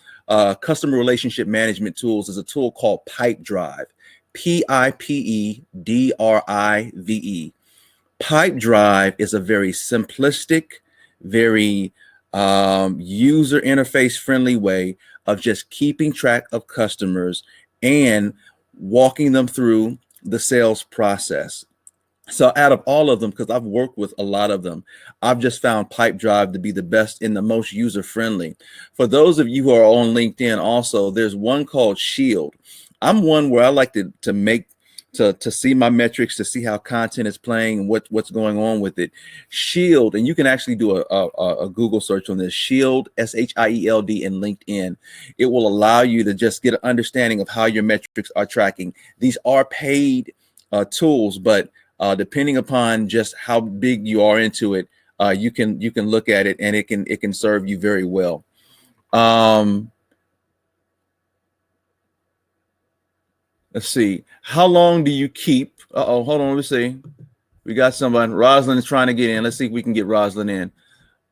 customer relationship management tools is a tool called Pipedrive. Pipedrive. Pipedrive is a very simplistic, very user interface friendly way of just keeping track of customers and walking them through the sales process. So out of all of them, because I've worked with a lot of them, I've just found Pipedrive to be the best and the most user-friendly. For those of you who are on LinkedIn also, there's one called Shield. I'm one where I like to see my metrics, to see how content is playing and what's going on with it. Shield, and you can actually do a Google search on this, Shield, Shield in LinkedIn. It will allow you to just get an understanding of how your metrics are tracking. These are paid tools, but depending upon just how big you are into it, you can look at it and it can serve you very well. Let's see. How long do you keep? Hold on. Let's see. We got somebody. Rosalind is trying to get in. Let's see if we can get Rosalind in.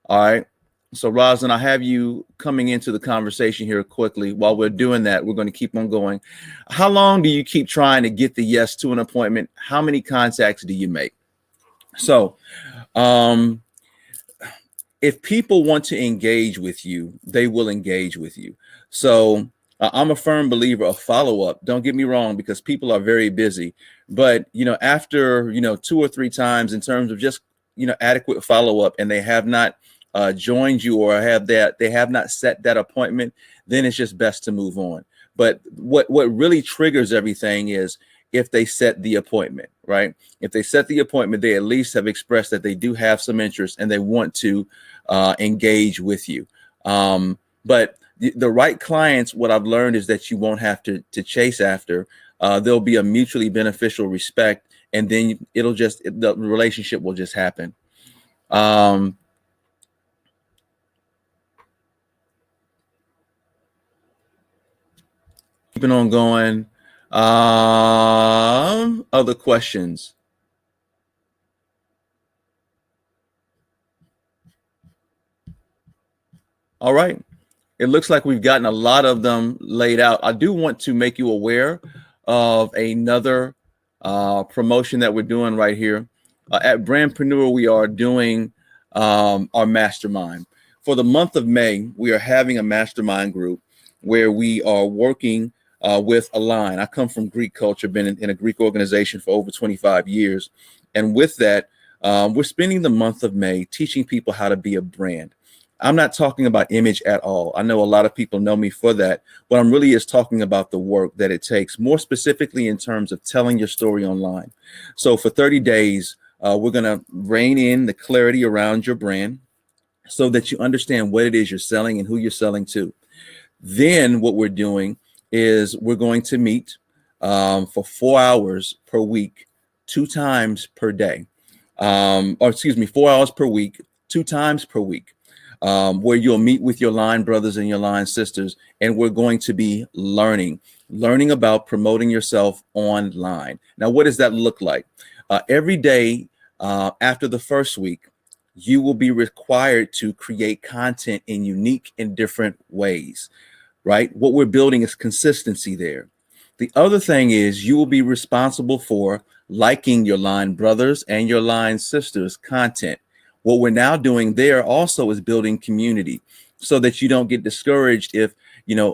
All right. So Rosalind, I have you coming into the conversation here quickly. While we're doing that, we're going to keep on going. How long do you keep trying to get the yes to an appointment? How many contacts do you make? So if people want to engage with you, they will engage with you. So I'm a firm believer of follow-up. Don't get me wrong, because people are very busy. But, after, 2 or 3 times in terms of just, adequate follow-up, and they have not joined you or they have not set that appointment, then it's just best to move on. But what really triggers everything is if they set the appointment, right? If they set the appointment, they at least have expressed that they do have some interest and they want to engage with you. But the right clients, what I've learned is that you won't have to chase after. There'll be a mutually beneficial respect, and then the relationship will just happen. Keeping on going. Other questions? All right. It looks like we've gotten a lot of them laid out. I do want to make you aware of another promotion that we're doing right here. At Brandpreneur, we are doing our mastermind. For the month of May, we are having a mastermind group where we are working with Align. I come from Greek culture, been in a Greek organization for over 25 years. And with that, we're spending the month of May teaching people how to be a brand. I'm not talking about image at all. I know a lot of people know me for that, but I'm really is talking about the work that it takes, more specifically in terms of telling your story online. So for 30 days, we're going to rein in the clarity around your brand so that you understand what it is you're selling and who you're selling to. Then what we're doing is we're going to meet for 4 hours per week, 2 times per day, 4 hours per week, 2 times per week. Where you'll meet with your line brothers and your line sisters, and we're going to be learning about promoting yourself online. Now, what does that look like? Every day after the first week, you will be required to create content in unique and different ways, right? What we're building is consistency there. The other thing is you will be responsible for liking your line brothers and your line sisters' content. What we're now doing there also is building community so that you don't get discouraged if,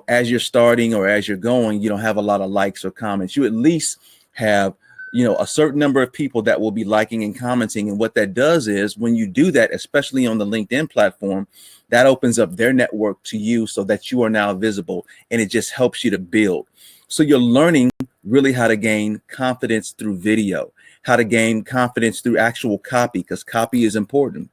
as you're starting or as you're going, you don't have a lot of likes or comments. You at least have a certain number of people that will be liking and commenting. And what that does is when you do that, especially on the LinkedIn platform, that opens up their network to you so that you are now visible, and it just helps you to build. So you're learning really how to gain confidence through video, how to gain confidence through actual copy, because copy is important.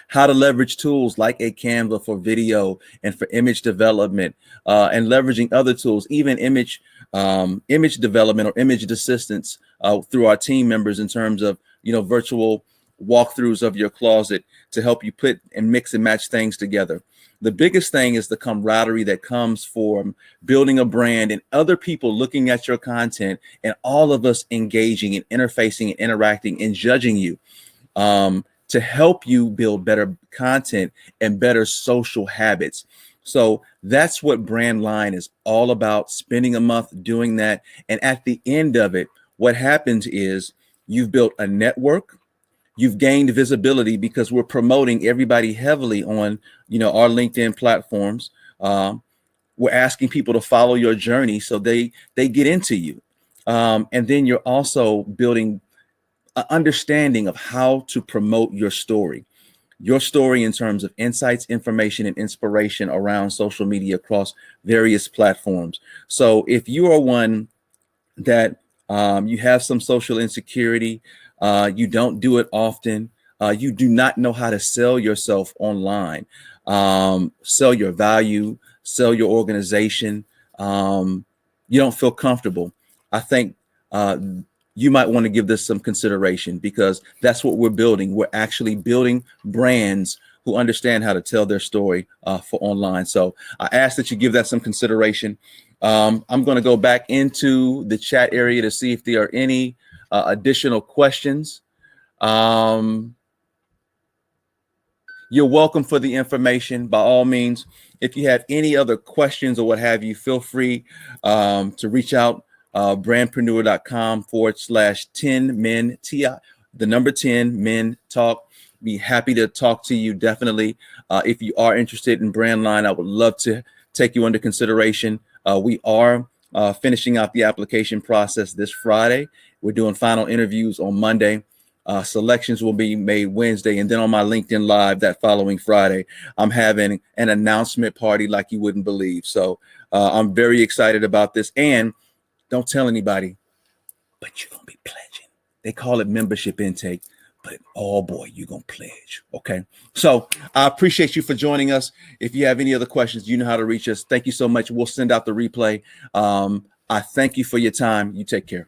How to leverage tools like a Canva for video and for image development, and leveraging other tools, even image development or image assistance through our team members in terms of virtual walkthroughs of your closet to help you put and mix and match things together. The biggest thing is the camaraderie that comes from building a brand and other people looking at your content and all of us engaging and interfacing and interacting and judging you. To help you build better content and better social habits. So that's what Brandline is all about, spending a month doing that. And at the end of it, what happens is you've built a network, you've gained visibility because we're promoting everybody heavily on, our LinkedIn platforms. We're asking people to follow your journey so they get into you. And then you're also building an understanding of how to promote your story in terms of insights, information, and inspiration around social media across various platforms. So if you are one that you have some social insecurity, you don't do it often, you do not know how to sell yourself online, sell your value, sell your organization, you don't feel comfortable, I think you might want to give this some consideration, because that's what we're building. We're actually building brands who understand how to tell their story for online. So I ask that you give that some consideration. I'm going to go back into the chat area to see if there are any additional questions. You're welcome for the information. By all means, if you have any other questions or what have you, feel free to reach out. Brandpreneur.com/10 men, the number 10 men talk. Be happy to talk to you. Definitely. If you are interested in Brandline, I would love to take you under consideration. We are finishing out the application process this Friday. We're doing final interviews on Monday. Selections will be made Wednesday. And then on my LinkedIn Live that following Friday, I'm having an announcement party like you wouldn't believe. So I'm very excited about this. And don't tell anybody, but you're going to be pledging. They call it membership intake, but oh boy, you're going to pledge. Okay. So I appreciate you for joining us. If you have any other questions, you know how to reach us. Thank you so much. We'll send out the replay. I thank you for your time. You take care.